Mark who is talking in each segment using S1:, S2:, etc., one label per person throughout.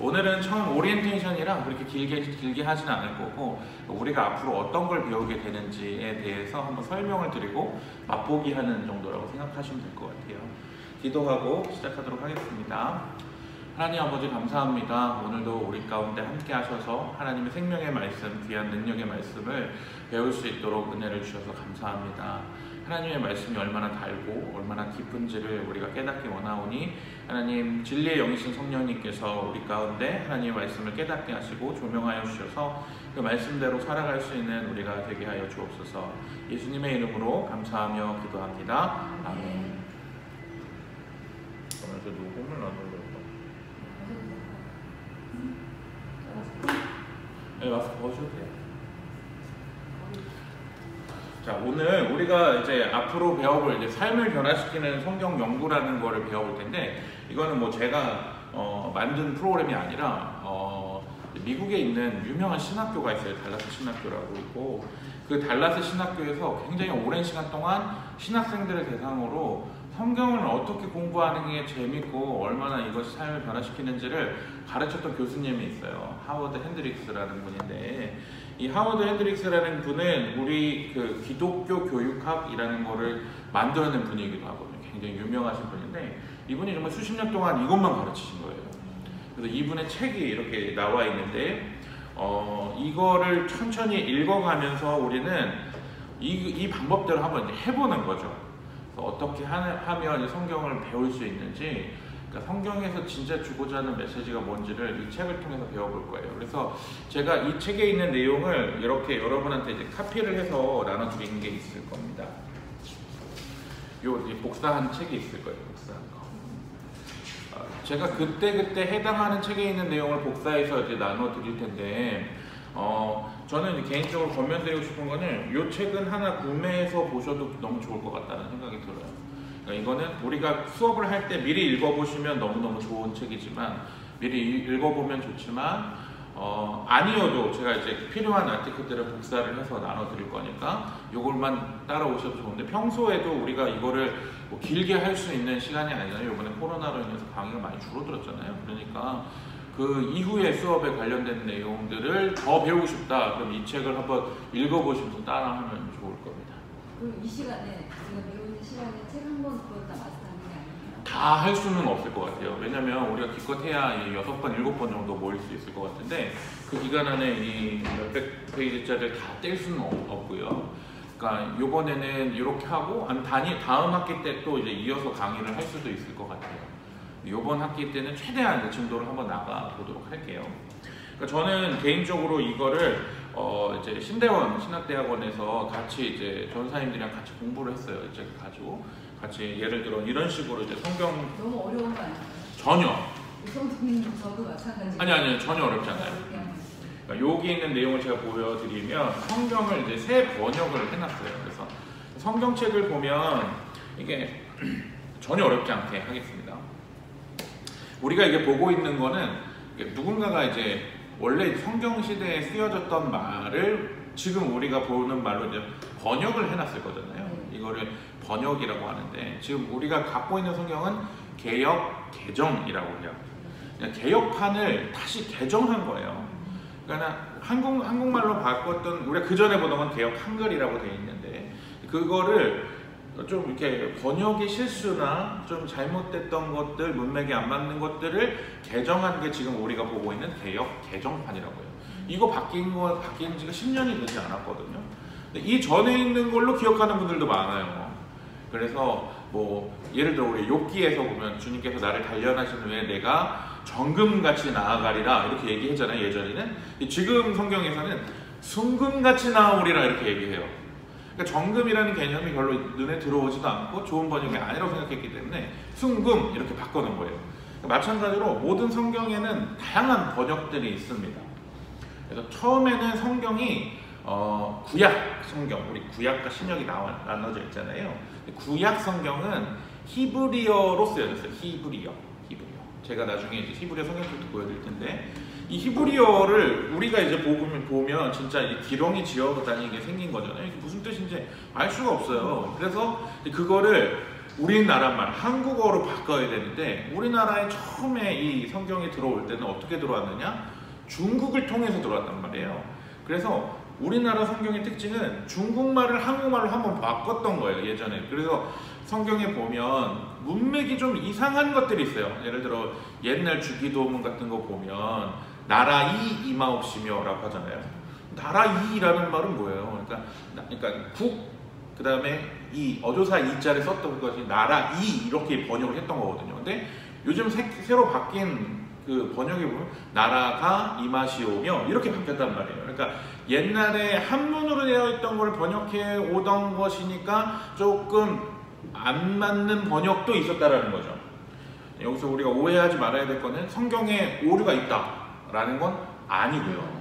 S1: 오늘은 처음 오리엔테이션이라 그렇게 길게 하지는 않을 거고, 우리가 앞으로 어떤 걸 배우게 되는지에 대해서 한번 설명을 드리고 맛보기 하는 정도라고 생각하시면 될 것 같아요. 기도하고 시작하도록 하겠습니다. 하나님 아버지 감사합니다. 오늘도 우리 가운데 함께 하셔서 하나님의 생명의 말씀, 귀한 능력의 말씀을 배울 수 있도록 은혜를 주셔서 감사합니다. 하나님의 말씀이 얼마나 달고 얼마나 깊은지를 우리가 깨닫기 원하오니, 하나님 진리의 영이신 성령님께서 우리 가운데 하나님의 말씀을 깨닫게 하시고 조명하여 주셔서 그 말씀대로 살아갈 수 있는 우리가 되게 하여 주옵소서. 예수님의 이름으로 감사하며 기도합니다. 아멘. 그래서 녹음을 안 올렸다. 네, 마스크 벗으셔도 돼요. 자, 오늘 우리가 이제 앞으로 배워볼 이제 삶을 변화시키는 성경 연구라는 거를 배워볼 텐데, 이거는 뭐 제가 만든 프로그램이 아니라 미국에 있는 유명한 신학교가 있어요. 달라스 신학교라고 있고, 그 달라스 신학교에서 굉장히 오랜 시간 동안 신학생들을 대상으로 성경을 어떻게 공부하는 게 재밌고 얼마나 이것이 삶을 변화시키는지를 가르쳤던 교수님이 있어요. 하워드 핸드릭스라는 분인데, 이 하워드 핸드릭스라는 분은 우리 그 기독교 교육학이라는 거를 만들어낸 분이기도 하거든요. 굉장히 유명하신 분인데, 이분이 정말 수십 년 동안 이것만 가르치신 거예요. 그래서 이분의 책이 이렇게 나와 있는데, 이거를 천천히 읽어가면서 우리는 이 방법대로 한번 이제 해보는 거죠. 어떻게 하면 성경을 배울 수 있는지, 그러니까 성경에서 진짜 주고자 하는 메시지가 뭔지를 이 책을 통해서 배워볼 거예요. 그래서 제가 이 책에 있는 내용을 이렇게 여러분한테 이제 카피를 해서 나눠드리는 게 있을 겁니다. 요 복사한 책이 있을 거예요. 복사한 거. 제가 그때 해당하는 책에 있는 내용을 복사해서 이제 나눠드릴 텐데, 저는 개인적으로 권면드리고 싶은 거는 이 책은 하나 구매해서 보셔도 너무 좋을 것 같다는 생각이 들어요. 그러니까 이거는 우리가 수업을 할 때 미리 읽어보시면 너무너무 좋은 책이지만, 미리 읽어보면 좋지만, 아니어도 제가 이제 필요한 아티클들을 복사를 해서 나눠드릴 거니까 이걸만 따라오셔도 좋은데, 평소에도 우리가 이거를 뭐 길게 할 수 있는 시간이 아니잖아요. 이번에 코로나로 인해서 강의가 많이 줄어들었잖아요. 그러니까 그 이후에 수업에 관련된 내용들을 더 배우고 싶다, 그럼 이 책을 한번 읽어보시면서 따라하면 좋을 겁니다.
S2: 그럼 이 시간에, 지금 배우는 시간에 책 한 번 그걸 다 마스터하는 게 아니에요?
S1: 다 할 수는 없을 것 같아요. 왜냐면 우리가 기껏해야 6번, 7번 정도 모일 수 있을 것 같은데, 그 기간 안에 이 몇백 페이지짜리를 다 뗄 수는 없고요. 그러니까 요번에는 이렇게 하고, 다음 학기 때 또 이제 이어서 강의를 할 수도 있을 것 같아요. 이번 학기 때는 최대한 그 증도를 한번 나가 보도록 할게요. 그러니까 저는 개인적으로 이거를 이제 신대원 신학대학원에서 같이 이제 전사님들이랑 같이 공부를 했어요. 이 책을 가지고 같이, 예를 들어 이런 식으로 이제 성경
S2: 너무 어려운 거 아니에요?
S1: 전혀.
S2: 성도님 저도 마찬가지.
S1: 아니 전혀 어렵지 않아요. 그러니까 여기 있는 내용을 제가 보여드리면, 성경을 이제 새 번역을 해놨어요. 그래서 성경책을 보면 이게 전혀 어렵지 않게 하겠습니다. 우리가 이게 보고 있는 거는 누군가가 이제 원래 성경 시대에 쓰여졌던 말을 지금 우리가 보는 말로 이제 번역을 해놨을 거잖아요. 이거를 번역이라고 하는데, 지금 우리가 갖고 있는 성경은 개역 개정이라고 해요. 그냥 개역판을 다시 개정한 거예요. 그러니까 한국말로 바꿨던, 우리가 그 전에 보던 건 개역 한글이라고 되어 있는데, 그거를 좀 이렇게 번역의 실수나 좀 잘못됐던 것들, 문맥에 안 맞는 것들을 개정한 게 지금 우리가 보고 있는 개역 개정판이라고 해요. 이거 바뀐 지가 10년이 되지 않았거든요. 근데 이 전에 있는 걸로 기억하는 분들도 많아요. 그래서 뭐 예를 들어 우리 욥기에서 보면, 주님께서 나를 단련하신 후에 내가 정금같이 나아가리라 이렇게 얘기했잖아요, 예전에는. 지금 성경에서는 순금같이 나아오리라 이렇게 얘기해요. 그러니까 정금이라는 개념이 별로 눈에 들어오지도 않고 좋은 번역이 아니라고 생각했기 때문에 순금 이렇게 바꿔놓은 거예요. 그러니까 마찬가지로 모든 성경에는 다양한 번역들이 있습니다. 그래서 처음에는 성경이 구약 성경, 우리 구약과 신약이 나눠져 있잖아요. 구약 성경은 히브리어로 쓰여졌어요. 히브리어. 제가 나중에 이제 히브리어 성경책도 보여드릴 텐데, 이 히브리어를 우리가 이제 보면 진짜 기렁이 지어 다니게 생긴 거잖아요. 이게 무슨 뜻인지 알 수가 없어요. 그래서 그거를 우리나라 말 한국어로 바꿔야 되는데 우리나라에 처음에 이 성경이 들어올 때는 어떻게 들어왔느냐? 중국을 통해서 들어왔단 말이에요. 그래서 우리나라 성경의 특징은 중국말을 한국말로 한번 바꿨던 거예요, 예전에. 그래서 성경에 보면 문맥이 좀 이상한 것들이 있어요. 예를 들어 옛날 주기도문 같은 거 보면 나라 이 이마옵시며 라고 하잖아요. 나라 이라는 말은 뭐예요? 그러니까 국, 그 다음에 이 어조사 이자를 썼던 것이 나라 이 이렇게 번역을 했던 거거든요. 근데 요즘 새로 바뀐 그 번역에 보면 나라가 임하시오며 이렇게 바뀌었단 말이에요. 그러니까 옛날에 한문으로 되어 있던 걸 번역해 오던 것이니까 조금 안 맞는 번역도 있었다라는 거죠. 여기서 우리가 오해하지 말아야 될 거는 성경에 오류가 있다라는 건 아니고요.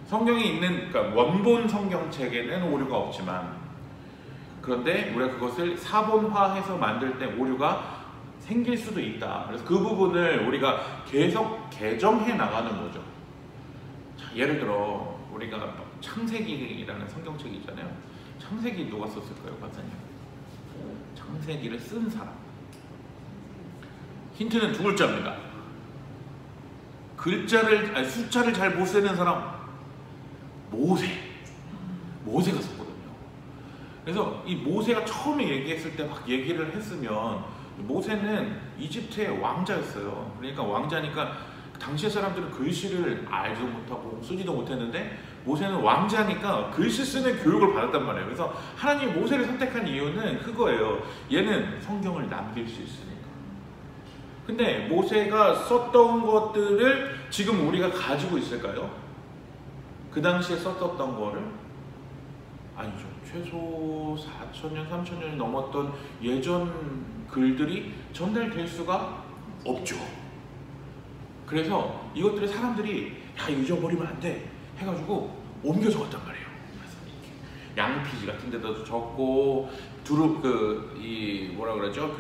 S1: 성경에 있는, 그러니까 원본 성경책에는 오류가 없지만, 그런데 우리가 그것을 사본화해서 만들 때 오류가 생길 수도 있다. 그래서 그 부분을 우리가 계속 개정해 나가는 거죠. 자, 예를 들어 우리가 창세기라는 성경책이 있잖아요. 창세기 누가 썼을까요, 박사님? 창세기를 쓴 사람. 힌트는 두 글자입니다. 숫자를 잘 못 세는 사람. 모세가 썼거든요. 그래서 이 모세가 처음에 얘기했을 때 막 얘기를 했으면 모세는 이집트의 왕자였어요. 그러니까 왕자니까 당시의 사람들은 글씨를 알지도 못하고 쓰지도 못했는데 모세는 왕자니까 글씨 쓰는 교육을 받았단 말이에요. 그래서 하나님이 모세를 선택한 이유는 그거예요. 얘는 성경을 남길 수 있으니까. 근데 모세가 썼던 것들을 지금 우리가 가지고 있을까요? 그 당시에 썼었던 거를? 아니죠. 최소 4,000년, 3,000년이 넘었던 예전 글들이 전달될 수가 없죠. 그래서 이것들을 사람들이 야, 잊어버리면 안 돼 해가지고 옮겨 적었단 말이에요. 그래서 이렇게 양피지 같은 데다도 적고 뭐라 그러죠?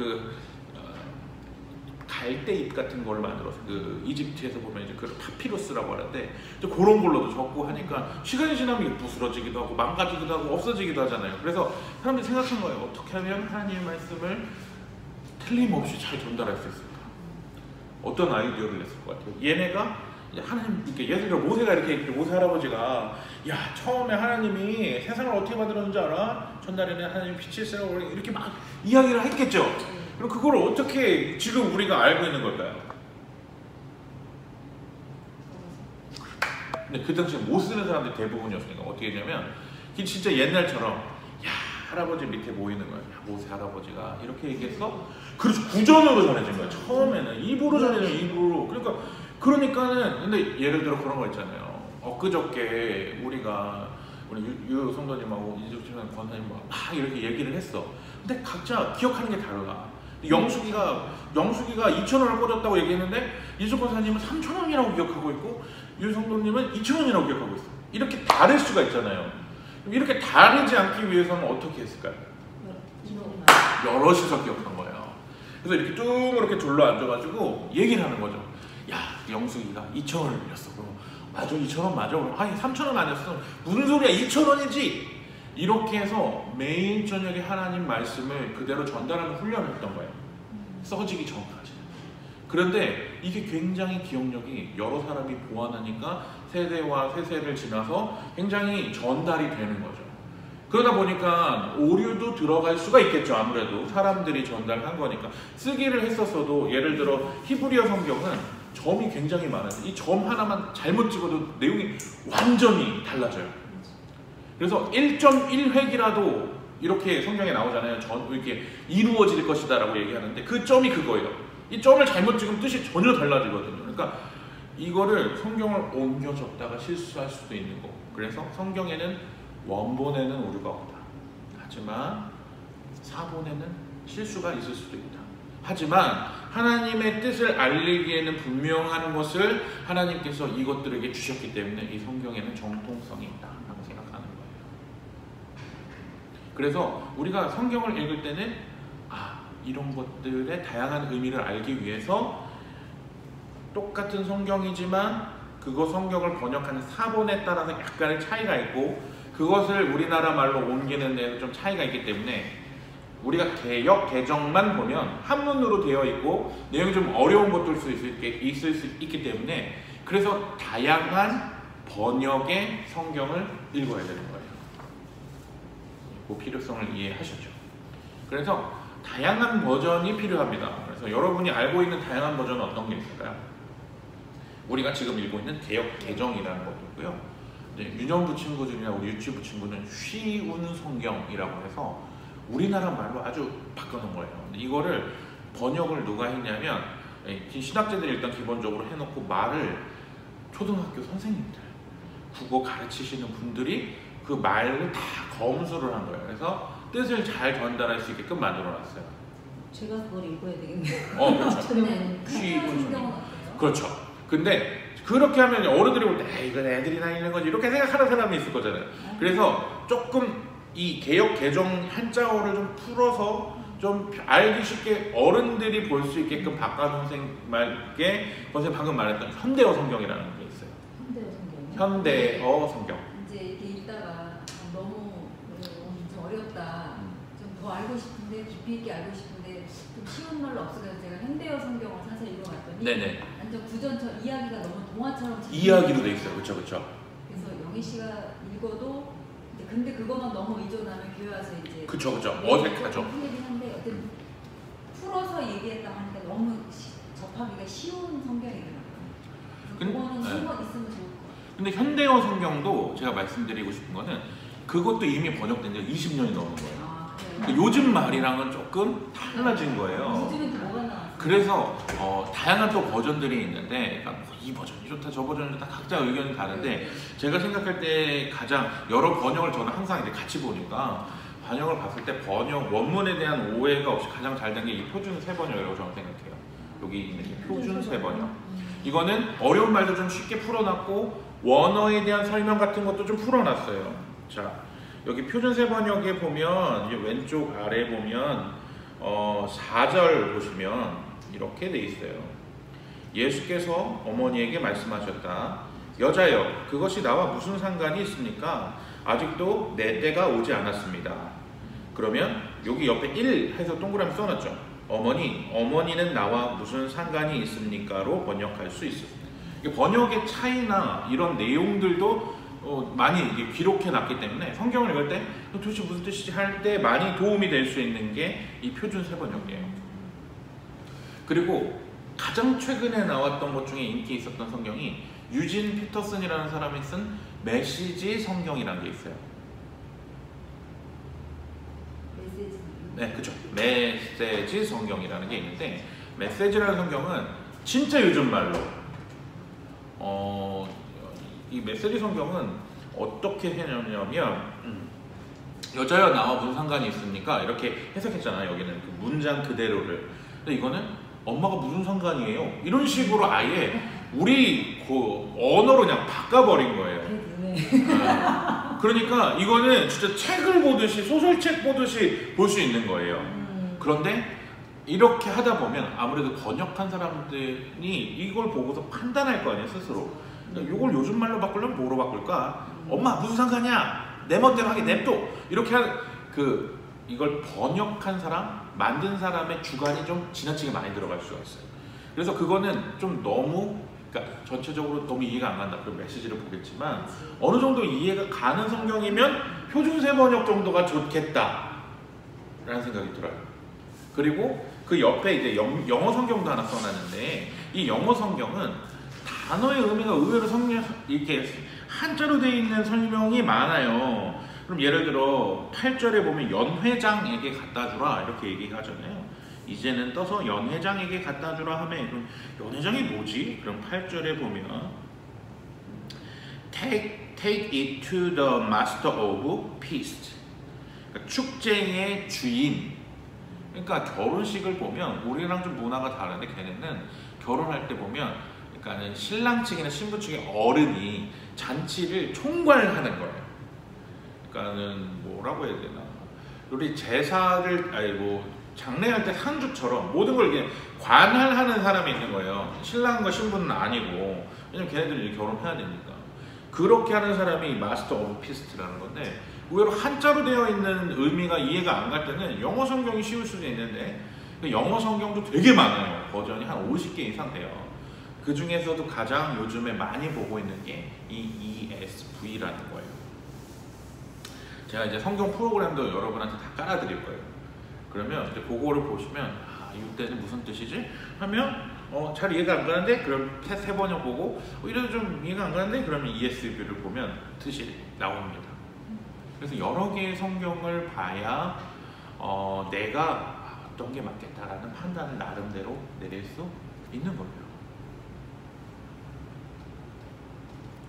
S1: 갈대잎 같은 걸 만들어서 이집트에서 보면 이제 그 파피루스라고 하는데 그런 걸로도 적고 하니까 시간이 지나면 이게 부스러지기도 하고 망가지기도 하고 없어지기도 하잖아요. 그래서 사람들이 생각한 거예요. 어떻게 하면 하나님의 말씀을 틀림없이 잘 전달할 수 있을까? 어떤 아이디어를 냈을 것 같아요. 얘네가 이제 하나님, 이렇게 예를 들어 모세가 이렇게 모세 할아버지가 야, 처음에 하나님이 세상을 어떻게 만들었는지 알아? 전날에는 하나님이 빛이 있으라고 이렇게 막 이야기를 했겠죠. 그럼 그걸 어떻게 지금 우리가 알고 있는 걸까요? 근데 그 당시에 못 쓰는 사람들이 대부분이었으니까 어떻게 했냐면 진짜 옛날처럼 야, 할아버지 밑에 모이는 거야. 야, 모세 할아버지가 이렇게 얘기했어? 그래서 구전으로 전해진 거야. 처음에는 입으로 전해진 입으로. 그러니까는 근데 예를 들어 그런 거 있잖아요. 엊그저께 우리 유 성도님하고 이주찬 권사님하고 막 이렇게 얘기를 했어. 근데 각자 기억하는 게 다르다. 영숙이가 2,000원을 꽂았다고 얘기했는데 이주찬 권사님은 3,000원이라고 기억하고 있고 유 성도님은 2,000원이라고 기억하고 있어. 이렇게 다를 수가 있잖아요. 이렇게 다르지 않기 위해서는 어떻게 했을까요? 여럿이서 기억한 거예요. 그래서 이렇게 쭉 이렇게 둘러 앉아가지고 얘기를 하는 거죠. 야, 영숙이가 2,000원을 빌렸어. 그럼 맞아, 2,000원 맞아. 아니 3,000원 아니었어. 무슨 소리야, 2,000원이지. 이렇게 해서 매일 저녁에 하나님 말씀을 그대로 전달하는 훈련을 했던 거예요. 써지기 전까지. 그런데 이게 굉장히 기억력이 여러 사람이 보완하니까 세대와 세세를 지나서 굉장히 전달이 되는 거죠. 그러다 보니까 오류도 들어갈 수가 있겠죠. 아무래도 사람들이 전달한 거니까. 쓰기를 했었어도 예를 들어 히브리어 성경은 점이 굉장히 많아요. 이 점 하나만 잘못 찍어도 내용이 완전히 달라져요. 그래서 1.1획이라도 이렇게 성경에 나오잖아요. 이렇게 이루어질 것이다 라고 얘기하는데 그 점이 그거예요. 이 점을 잘못 찍으면 뜻이 전혀 달라지거든요. 그러니까 이거를 성경을 옮겨 적다가 실수할 수도 있는 거고. 그래서 성경에는 원본에는 오류가 없다. 하지만 사본에는 실수가 있을 수도 있다. 하지만 하나님의 뜻을 알리기에는 분명한 것을 하나님께서 이것들에게 주셨기 때문에 이 성경에는 정통성이 있다라고 생각하는 거예요. 그래서 우리가 성경을 읽을 때는 이런 것들의 다양한 의미를 알기 위해서 똑같은 성경이지만 그거 성경을 번역하는 사본에 따라서 약간의 차이가 있고 그것을 우리나라 말로 옮기는 데는 좀 차이가 있기 때문에 우리가 개역 개정만 보면 한문으로 되어 있고 내용이 좀 어려운 것도 있을 수 있기 때문에 그래서 다양한 번역의 성경을 읽어야 되는 거예요. 그 필요성을 이해하셨죠? 그래서 다양한 버전이 필요합니다. 그래서 여러분이 알고 있는 다양한 버전은 어떤 게 있을까요? 우리가 지금 읽고 있는 개역 개정이라는 것도 있고요. 유년부 친구들이나 우리 유치부 친구는 쉬운 성경이라고 해서 우리나라 말로 아주 바꿔놓은 거예요. 근데 이거를 번역을 누가 했냐면 신학자들이 일단 기본적으로 해놓고 말을 초등학교 선생님들, 국어 가르치시는 분들이 그 말을 다 검수를 한 거예요. 그래서 뜻을 잘 전달할 수 있게끔 만들어놨어요.
S2: 제가 그걸 읽어야 되겠네요.
S1: 그렇죠.
S2: 네.
S1: 쉬운 성경.
S2: 어때요?
S1: 그렇죠. 근데 그렇게 하면 어른들이 볼 때 이건 애들이나 읽는 거지 이렇게 생각하는 사람이 있을 거잖아요. 그래서 조금 이 개역 개정 한자어를 좀 풀어서 좀 알기 쉽게 어른들이 볼 수 있게끔 바꿔놓은 게 선생님 방금 말했던 현대어 성경이라는 게 있어요.
S2: 현대어 성경이요?
S1: 현대어 성경.
S2: 이제 이렇게 읽다가 너무 좀 어렵다, 좀 더 알고 싶은데 깊이 있게 알고 싶은데 좀 쉬운 말로 없어서 제가 현대어 성경을 사서 읽어봤더니
S1: 네네.
S2: 완전 구전처럼 이야기가 너무 동화처럼
S1: 이야기로 돼 있어요. 그렇죠, 그렇죠.
S2: 그래서 영희 씨가 읽어도 근데 그것만 너무 의존하면 교회 와서 이제
S1: 그렇죠, 그렇죠. 어색하죠.
S2: 풀리긴 한데 어쨌든 풀어서 얘기했다고 하니까 너무 접하기가 쉬운 성경이더라고요. 그거는 한번 있으면 좋을 것 같아요.
S1: 근데 현대어 성경도 제가 말씀드리고 싶은 거는 그것도 이미 번역된 지 20년이 넘은 거예요.
S2: 아,
S1: 그러니까 요즘 말이랑은 조금 달라진 거예요.
S2: 요즘에 또 뭐가 나왔어요?
S1: 그래서 다양한 또 버전들이 있는데 그러니까 이 버전이 좋다 저 버전이 좋다 각자 의견이 다른데 제가 생각할 때 가장 여러 번역을 저는 항상 이제 같이 보니까 번역을 봤을 때 번역 원문에 대한 오해가 없이 가장 잘 된 게 이 표준 세번역이라고 저는 생각해요. 여기 있는 이 표준 세번역. 이거는 어려운 말도 좀 쉽게 풀어놨고 원어에 대한 설명 같은 것도 좀 풀어놨어요. 자, 여기 표준 세번역에 보면 이제 왼쪽 아래 보면 4절 보시면 이렇게 돼 있어요. 예수께서 어머니에게 말씀하셨다. 여자여, 그것이 나와 무슨 상관이 있습니까? 아직도 내 때가 오지 않았습니다. 그러면 여기 옆에 1 해서 동그라미 써놨죠. 어머니는 나와 무슨 상관이 있습니까?로 번역할 수 있습니다. 번역의 차이나 이런 내용들도 많이 기록해 놨기 때문에 성경을 읽을 때 도대체 무슨 뜻이지 할 때 많이 도움이 될 수 있는 게 이 표준 세번역이에요. 그리고 가장 최근에 나왔던 것 중에 인기 있었던 성경이 유진 피터슨이라는 사람이 쓴 메시지 성경이라는 게 있어요.
S2: 메시지.
S1: 네, 그렇죠. 메시지 성경이라는 게 있는데 메시지라는 성경은 진짜 요즘 말로 이 메시지 성경은 어떻게 해냐면 여자여 나와 무슨 상관이 있습니까? 이렇게 해석했잖아요. 여기는 그 문장 그대로를. 근데 이거는 엄마가 무슨 상관이에요? 이런 식으로 아예 우리 그 언어로 그냥 바꿔버린 거예요. 그러니까 이거는 진짜 책을 보듯이 소설책 보듯이 볼 수 있는 거예요. 그런데 이렇게 하다 보면 아무래도 번역한 사람들이 이걸 보고서 판단할 거 아니에요, 스스로. 그러니까 이걸 요즘 말로 바꾸려면 뭐로 바꿀까? 엄마 무슨 상관이야? 내 멋대로 하게 냅둬. 이렇게 이걸 번역한 사람, 만든 사람의 주관이 좀 지나치게 많이 들어갈 수가 있어요. 그래서 그거는 좀 너무, 그러니까 전체적으로 너무 이해가 안 간다. 그런 메시지를 보겠지만 어느 정도 이해가 가는 성경이면 표준세 번역 정도가 좋겠다 라는 생각이 들어요. 그리고 그 옆에 이제 영어 성경도 하나 써놨는데 이 영어 성경은 단어의 의미가 의외로 이렇게 한자로 되어 있는 설명이 많아요. 그럼 예를 들어 8절에 보면 연회장에게 갖다 주라 이렇게 얘기하잖아요. 이제는 떠서 연회장에게 갖다 주라 하면 그럼 연회장이 뭐지? 그럼 8절에 보면 Take it to the master of feast. 그러니까 축제의 주인. 그러니까 결혼식을 보면 우리랑 좀 문화가 다른데 걔네는 결혼할 때 보면 그러니까 신랑 측이나 신부 측의 어른이 잔치를 총괄하는 거예요. 그러니까는 뭐라고 해야 되나? 우리 제사를 장례할 때 상주처럼 모든 걸 이렇게 관할하는 사람이 있는 거예요. 신랑과 신부는 아니고 왜냐면 걔네들이 결혼해야 되니까. 그렇게 하는 사람이 마스터 오브 피스트라는 건데 의외로 한자로 되어 있는 의미가 이해가 안 갈 때는 영어 성경이 쉬울 수도 있는데 영어 성경도 되게 많아요. 버전이 한 50개 이상 돼요. 그 중에서도 가장 요즘에 많이 보고 있는 게 이 ESV라는 거예요. 제가 이제 성경 프로그램도 여러분한테 다 깔아드릴 거예요. 그러면 이제 그거를 보시면 아, 이때는 무슨 뜻이지? 하면 잘 이해가 안 가는데 그럼 세 번역 보고 이래도 좀 이해가 안 가는데 그러면 ESV를 보면 뜻이 나옵니다. 그래서 여러 개의 성경을 봐야 내가 어떤 게 맞겠다라는 판단을 나름대로 내릴 수 있는 거예요.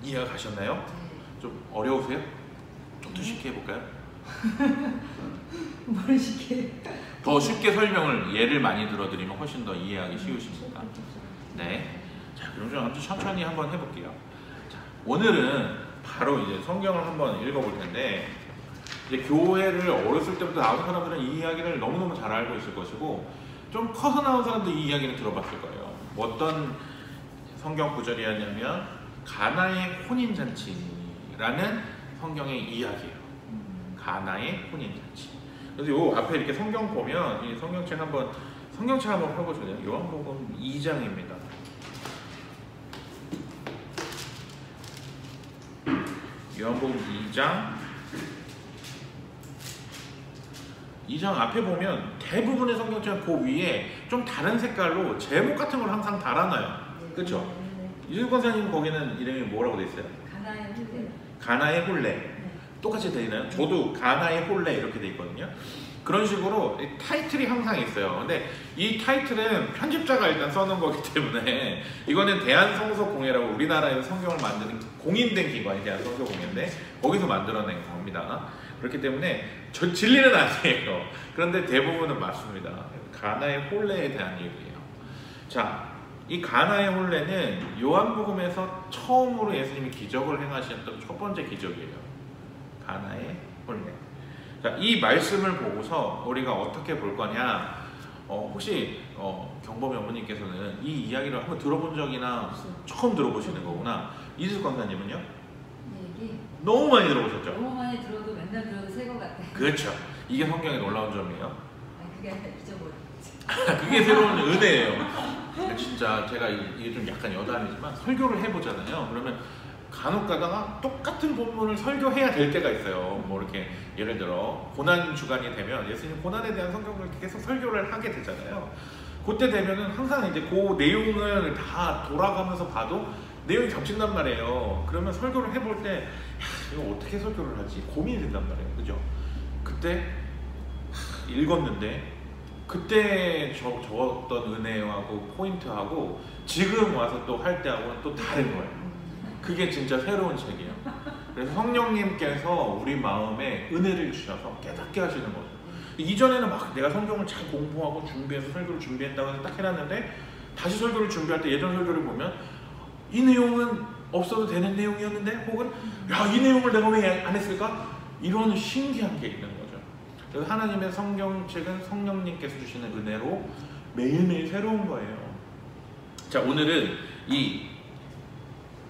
S1: 이해가 가셨나요?
S2: 네.
S1: 좀 어려우세요? 좀 더 쉽게 해볼까요?
S2: 뭘 쉽게?
S1: 더 쉽게 설명을 예를 많이 들어드리면 훨씬 더 이해하기 쉬우십니다. 네. 자, 그럼 좀 아주 천천히 한번 해볼게요. 자, 오늘은 바로 이제 성경을 한번 읽어볼 텐데 이제 교회를 어렸을 때부터 나온 사람들은 이 이야기를 너무너무 잘 알고 있을 것이고 좀 커서 나온 사람도 이 이야기를 들어봤을 거예요. 어떤 성경 구절이었냐면 가나의 혼인잔치라는 성경의 이야기예요. 가나의 혼인잔치. 그래서 요 앞에 이렇게 성경 보면 이 성경책 한번 펴보세요. 요한복음 2장입니다. 요한복음 2장 앞에 보면 대부분의 성경책 그 위에 좀 다른 색깔로 제목 같은 걸 항상 달아놔요. 그렇죠? 이준석 권사님 거기는 이름이 뭐라고 돼 있어요?
S2: 가나의 홀레.
S1: 가나의 홀레.
S2: 네.
S1: 똑같이 돼 있나요? 저도 가나의 홀레 이렇게 돼 있거든요. 그런 식으로 타이틀이 항상 있어요. 근데 이 타이틀은 편집자가 일단 써놓은 거기 때문에 이거는 대한성서공회라고 우리나라에서 성경을 만드는 공인된 기관이 대한성서공회인데 거기서 만들어낸 겁니다. 그렇기 때문에 진리는 아니에요. 그런데 대부분은 맞습니다. 가나의 홀레에 대한 얘기예요. 자, 이 가나의 홀레는 요한복음에서 처음으로 예수님이 기적을 행하셨던 첫 번째 기적이에요. 가나의 홀레. 자, 이 말씀을 보고서 우리가 어떻게 볼 거냐? 혹시 경범이 어머님께서는 이 이야기를 한번 들어본 적이나 처음 들어보시는 거구나. 이수석 강사님은요?
S2: 얘기
S1: 너무 많이 들어보셨죠?
S2: 너무 많이 들어도 맨날 들어도 새 것 같아.
S1: 그렇죠. 이게 성경의 놀라운 점이에요.
S2: 아니, 그게 아니라 잊어버렸지.
S1: 그게 새로운 은혜예요. 진짜 제가 이게 좀 약간 여담이지만 설교를 해보잖아요. 그러면 간혹 가다가 똑같은 본문을 설교해야 될 때가 있어요. 뭐 이렇게 예를 들어 고난 주간이 되면 예수님 고난에 대한 성경을 계속 설교를 하게 되잖아요. 그때 되면은 항상 이제 그 내용을 다 돌아가면서 봐도 내용이 겹친단 말이에요. 그러면 설교를 해볼 때 이거 어떻게 설교를 하지? 고민이 된단 말이에요. 그죠? 그때 읽었는데 그때 적었던 은혜하고 포인트하고 지금 와서 또 할 때하고는 또 다른 거예요. 그게 진짜 새로운 책이에요. 그래서 성령님께서 우리 마음에 은혜를 주셔서 깨닫게 하시는 거죠. 이전에는 막 내가 성경을 잘 공부하고 준비해서 설교를 준비했다고 해서 딱 해놨는데 다시 설교를 준비할 때 예전 설교를 보면 이 내용은 없어도 되는 내용이었는데 혹은 야, 이 내용을 내가 왜 안 했을까? 이런 신기한 게 있는 거죠. 그래서 하나님의 성경책은 성령님께서 주시는 은혜로 매일매일 새로운 거예요. 자, 오늘은 이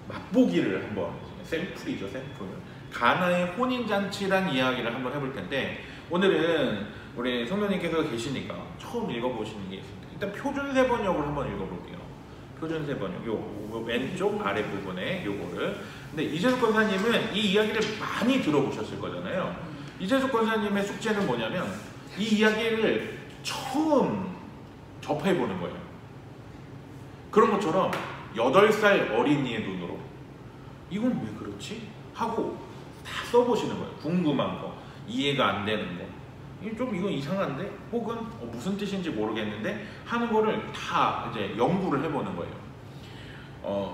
S1: 맛보기를 한번 샘플이죠, 샘플. 가나의 혼인잔치란 이야기를 한번 해볼 텐데 오늘은 우리 성도님께서 계시니까 처음 읽어보시는 게 있습니다. 일단 표준세 번역을 한번 읽어볼게요. 표준세 번역, 요 왼쪽 아래 부분에 요거를. 근데 이재숙 권사님은 이 이야기를 많이 들어보셨을 거잖아요. 이재숙 권사님의 숙제는 뭐냐면 이 이야기를 처음 접해보는 거예요. 그런 것처럼 8살 어린이의 눈으로 이건 왜 그렇지? 하고 다 써보시는 거예요. 궁금한 거, 이해가 안 되는 거, 좀 이건 이상한데? 혹은 무슨 뜻인지 모르겠는데? 하는 거를 다 이제 연구를 해보는 거예요.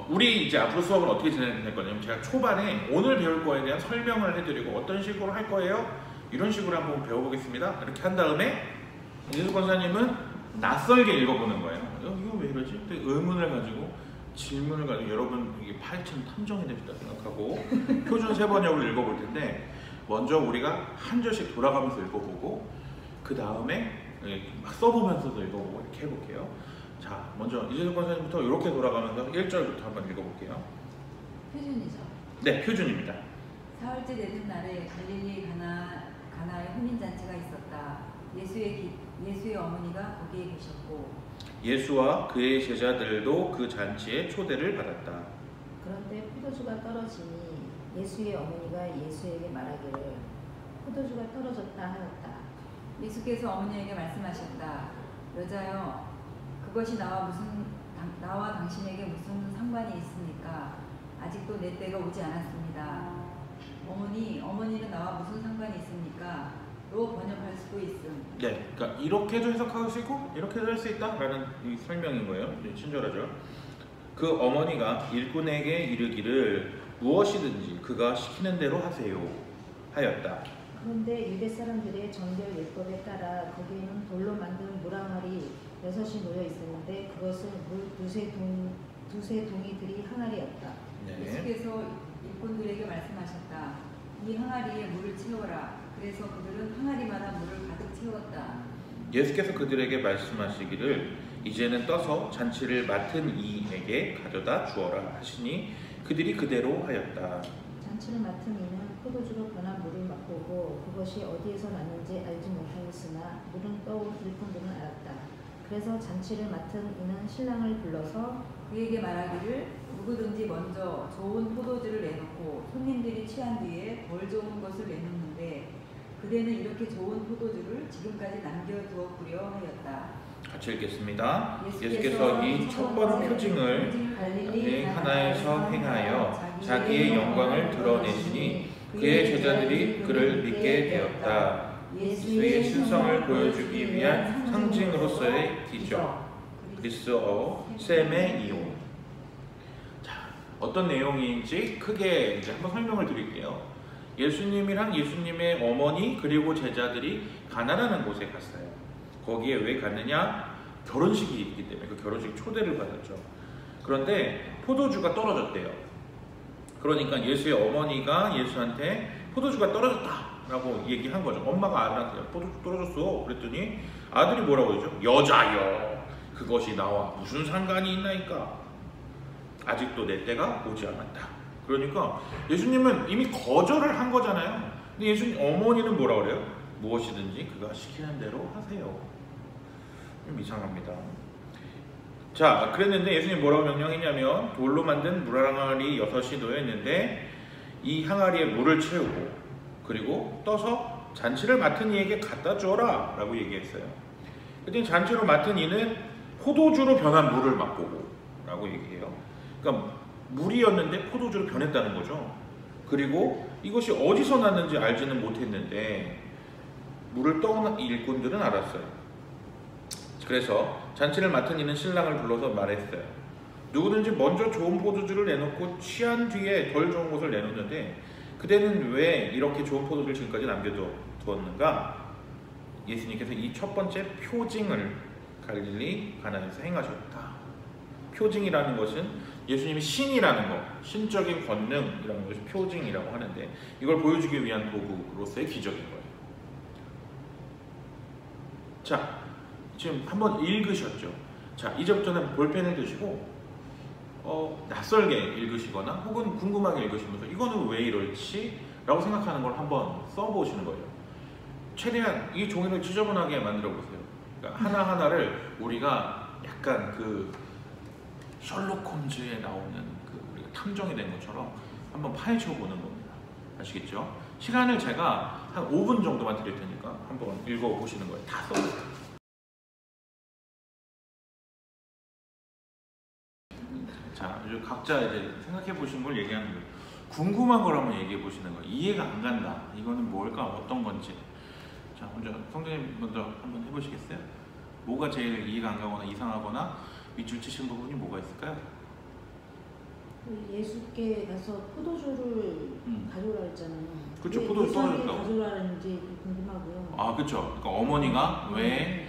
S1: 우리 이제 앞으로 수업을 어떻게 진행할 거냐면 제가 초반에 오늘 배울 거에 대한 설명을 해드리고 어떤 식으로 할 거예요? 이런 식으로 한번 배워보겠습니다. 이렇게 한 다음에 이재숙 권사님은 낯설게 읽어보는 거예요. 이거 왜 이러지? 의문을 가지고 질문을 가지고 여러분 이게 파헤치는 탐정이 됩니다 생각하고 표준 세 번역을 읽어볼 텐데 먼저 우리가 한 절씩 돌아가면서 읽어보고 그 다음에 막 써보면서도 읽어보고 이렇게 해볼게요. 자, 먼저 이재숙 권사님부터 이렇게 돌아가면서 1절부터 한번 읽어볼게요.
S2: 표준이죠?
S1: 네, 표준입니다.
S2: 사흘째 되는 날에 갈릴리 가나에 혼인잔치가 있었다. 예수의 어머니가 거기에 계셨고
S1: 예수와 그의 제자들도 그 잔치에 초대를 받았다.
S3: 그런데 포도주가 떨어지니 예수의 어머니가 예수에게 말하기를 포도주가 떨어졌다 하였다.
S2: 예수께서 어머니에게 말씀하셨다. 여자여, 그것이 나와 당신에게 무슨 상관이 있습니까? 아직도 내 때가 오지 않았습니다. 어머니는 나와 무슨 상관이 있습니까? 로 번역할 수도 있음.
S1: 네, 그러니까 이렇게도 해석할 수 있고 이렇게도 할 수 있다라는 이 설명인 거예요. 친절하죠. 그 어머니가 일꾼에게 이르기를 무엇이든지 그가 시키는 대로 하세요 하였다.
S3: 그런데 유대 사람들의 정결 율법에 따라 거기에는 돌로 만든 물항아리 6이 놓여 있었는데 그것은 물 두세 동이들이 항아리였다.
S1: 네.
S2: 예수께서 일꾼들에게 말씀하셨다. 이 항아리에 물을 채워라. 그래서 그들은 항아리마다 물을 가득 채웠다.
S1: 예수께서 그들에게 말씀하시기를 이제는 떠서 잔치를 맡은 이에게 가져다 주어라 하시니 그들이 그대로 하였다.
S3: 잔치를 맡은 이는 포도주로 변한 물을 맛보고 그것이 어디에서 났는지 알지 못하였으나 물은 떠온 일꾼들은 알았다. 그래서 잔치를 맡은 이는 신랑을 불러서
S2: 그에게 말하기를 누구든지 먼저 좋은 포도주를 내놓고 손님들이 취한 뒤에 덜 좋은 것을 내놓는데 그대는 이렇게 좋은 포도주를 지금까지 남겨두었구려 하였다.
S1: 같이 읽겠습니다. 예수께서 이 첫 번 표징을 갈릴리 가나에서 행하여 자기의 영광을 드러내시니 그의 제자들이 그를 믿게 되었다. 예수의 신성을 보여주기 위한 상징으로서의 기적. 그리스어 셈의 이용. 자, 어떤 내용인지 크게 이제 한번 설명을 드릴게요. 예수님이랑 예수님의 어머니 그리고 제자들이 가나라는 곳에 갔어요. 거기에 왜 갔느냐? 결혼식이 있기 때문에 그 결혼식 초대를 받았죠. 그런데 포도주가 떨어졌대요. 그러니까 예수의 어머니가 예수한테 포도주가 떨어졌다라고 얘기한 거죠. 엄마가 아들한테 포도주 떨어졌어. 그랬더니 아들이 뭐라고 했죠? 여자여, 그것이 나와 무슨 상관이 있나이까? 아직도 내 때가 오지 않았다. 그러니까 예수님은 이미 거절을 한 거잖아요. 근데 예수님 어머니는 뭐라 그래요? 무엇이든지 그가 시키는 대로 하세요. 좀 이상합니다. 자, 그랬는데 예수님 뭐라고 명령했냐면 돌로 만든 물항아리 6이 놓여 있는데 이 항아리에 물을 채우고 그리고 떠서 잔치를 맡은 이에게 갖다 줘라 라고 얘기했어요. 그랬더니 잔치로 맡은 이는 포도주로 변한 물을 맛보고 라고 얘기해요. 그러니까 물이었는데 포도주로 변했다는 거죠. 그리고 이것이 어디서 났는지 알지는 못했는데 물을 떠온 일꾼들은 알았어요. 그래서 잔치를 맡은 이는 신랑을 불러서 말했어요. 누구든지 먼저 좋은 포도주를 내놓고 취한 뒤에 덜 좋은 것을 내놓는데 그대는 왜 이렇게 좋은 포도주를 지금까지 남겨두었는가? 예수님께서 이 첫 번째 표징을 갈릴리 가나에서 행하셨다. 표징이라는 것은 예수님이 신이라는 것, 신적인 권능이라는 것이 표징이라고 하는데 이걸 보여주기 위한 도구로서의 기적인 거예요. 자, 지금 한번 읽으셨죠? 자, 이제부터는 볼펜을 드시고 낯설게 읽으시거나 혹은 궁금하게 읽으시면서 이거는 왜 이럴지? 라고 생각하는 걸 한번 써보시는 거예요. 최대한 이 종이를 지저분하게 만들어 보세요. 그러니까 하나하나를 우리가 약간 그 셜록 홈즈에 나오는 그 우리가 탐정이 된 것처럼 한번 파헤쳐 보는 겁니다. 아시겠죠? 시간을 제가 한 5분 정도만 드릴 테니까 한번 읽어 보시는 거예요. 다 써보세요. 자, 이제 각자 이제 생각해 보신 걸 얘기하는 거예요. 궁금한 걸 한번 얘기해 보시는 거예요. 이해가 안 간다. 이거는 뭘까? 어떤 건지. 자, 먼저 성대님 먼저 한번 해보시겠어요? 뭐가 제일 이해가 안 가거나 이상하거나 밑줄 치신 부분이 뭐가 있을까요?
S3: 예수께 가서 포도주를 가져오라 했잖아요.
S1: 그렇죠. 포도주 떨어졌다고.
S3: 가져오라는지 궁금하고요.
S1: 아, 그렇죠. 그러니까 어머니가 왜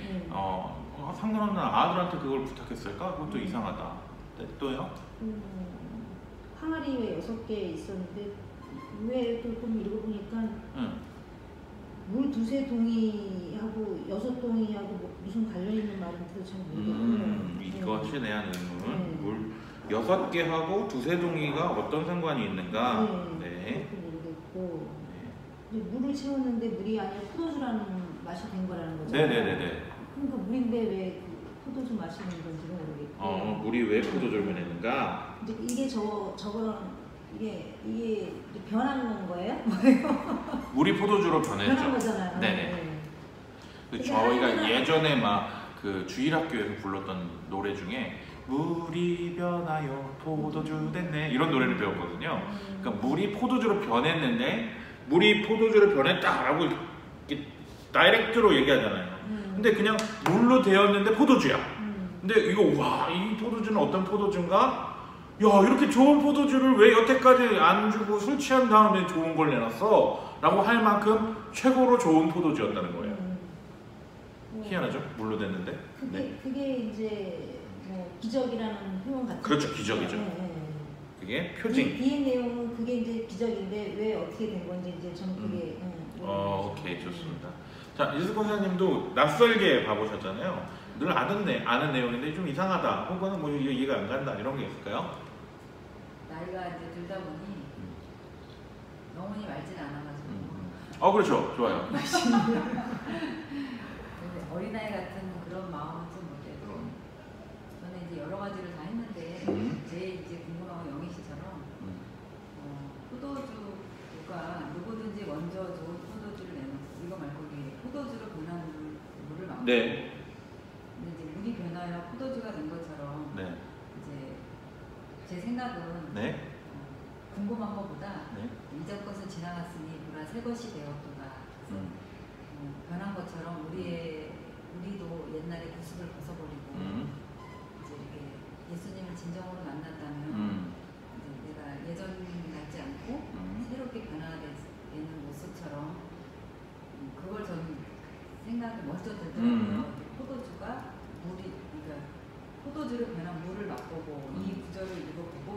S1: 상관없는 아들한테 그걸 부탁했을까? 그것도 이상하다. 네, 또요?
S3: 항아리 왜 6개 있었는데 왜 또 좀 읽어보니까 물 두세 동이하고 6동이하고 뭐 무슨 관련 있는 말인지도 잘 모르겠고요.
S1: 이것에 대한 의문. 물 6개하고 두세 동이가 어떤 상관이 있는가?
S3: 네. 그것도 모르겠고 이제 물을 채웠는데 물이 아니라 포도주라는 맛이 된 거라는 거죠.
S1: 네네네네.
S3: 그럼 그 물인데 왜 그 포도주 마시는 건지는 모르겠고.
S1: 물이 왜 포도주를 변했는가?
S3: 이제 이게 저거랑 이게 이제 변하는 거예요? 뭐예요?
S1: 물이 포도주로 변했죠.
S3: 변한 거잖아요.
S1: 네네.
S3: 네.
S1: 그
S3: 근데
S1: 저희가
S3: 하나는-
S1: 예전에 막 그 주일학교에서 불렀던 노래 중에 물이 변하여 포도주 됐네 이런 노래를 배웠거든요. 그러니까 물이 포도주로 변했는데 물이 포도주로 변했다라고 이렇게 다이렉트로 얘기하잖아요. 근데 그냥 물로 되었는데 포도주야. 근데 이거 와, 이 포도주는 어떤 포도주인가? 야, 이렇게 좋은 포도주를 왜 여태까지 안 주고 술 취한 다음에 좋은 걸 내놨어? 라고 할 만큼 최고로 좋은 포도주였다는 거예요. 희한하죠? 물로 됐는데.
S3: 그게 이제 뭐 기적이라는 표현 같은.
S1: 그렇죠, 기적이죠. 그게 표징.
S3: 뒤에 내용은 그게 이제 기적인데 왜 어떻게 된 건지 이제 좀 그게.
S1: 오케이, 좋습니다. 자, 이슬 권사님도 낯설게 봐보셨잖아요. 늘 아는 내용인데 좀 이상하다, 혹은 뭐 이해가 안 간다 이런 게 있을까요?
S2: 나이가 이제 들다 보니 영혼이 맑진 않아가지고
S1: 그렇죠, 좋아요.
S2: 근데 어린아이 같은 그런 마음은 좀 못해도 저는 이제 여러 가지를 다 했는데 제일 이제 궁금한 건 영희 씨처럼 포도주가 누구든지 먼저 좋은 포도주를 내놓고 이거 말고 이게 포도주로 변한 물을 막
S1: 네.
S2: 근데 이제 물이 변하여 포도주가 된 것처럼
S1: 네.
S2: 이제 제 생각은
S1: 네.
S2: 궁금한 것보다
S1: 네.
S2: 이전 것은 지나갔으니 누가 새 것이 되었도다. 변한 것처럼 우리도 옛날에 구습을 벗어버리고 이제 이렇게 예수님을 진정으로 만났다면 이제 내가 예전 같지 않고 새롭게 변화되는 모습처럼 그걸 저는 생각이 먼저 들더라고요. 포도주가 그러니까 포도주로 변한 물을 맛보고 이 구절을 읽어보고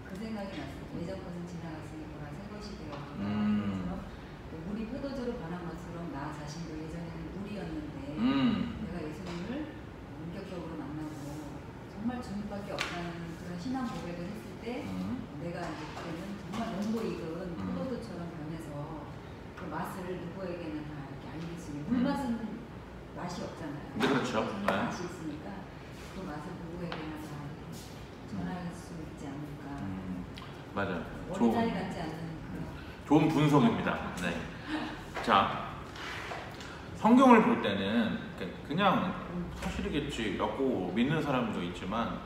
S2: 그 생각이 났어요. 예전 것은 지나갔으니 보라 새 것이 되었구나. 물이 포도주로 변한 것처럼 나 자신도 예전에는 물이었는데 내가 예수님을 본격적으로 만나고 정말 주님밖에 없다는 그런 신앙 고백을 했을 때 내가 이제 그때는 정말 농도 익은 포도주처럼 변해서 그 맛을 누구에게는 다 이렇게 알릴 수 있는 물맛은 맛이 없잖아요.
S1: 네, 그렇죠.
S2: 정말 맛이 있으니까 그 맛을 누구에게나 다 이렇게 전할 수 있지 않을까.
S1: 맞아요.
S2: 어린아이 같지 않은 그런.
S1: 좋은 분석입니다. 네. 자, 성경을 볼 때는 그냥 사실이겠지라고 믿는 사람도 있지만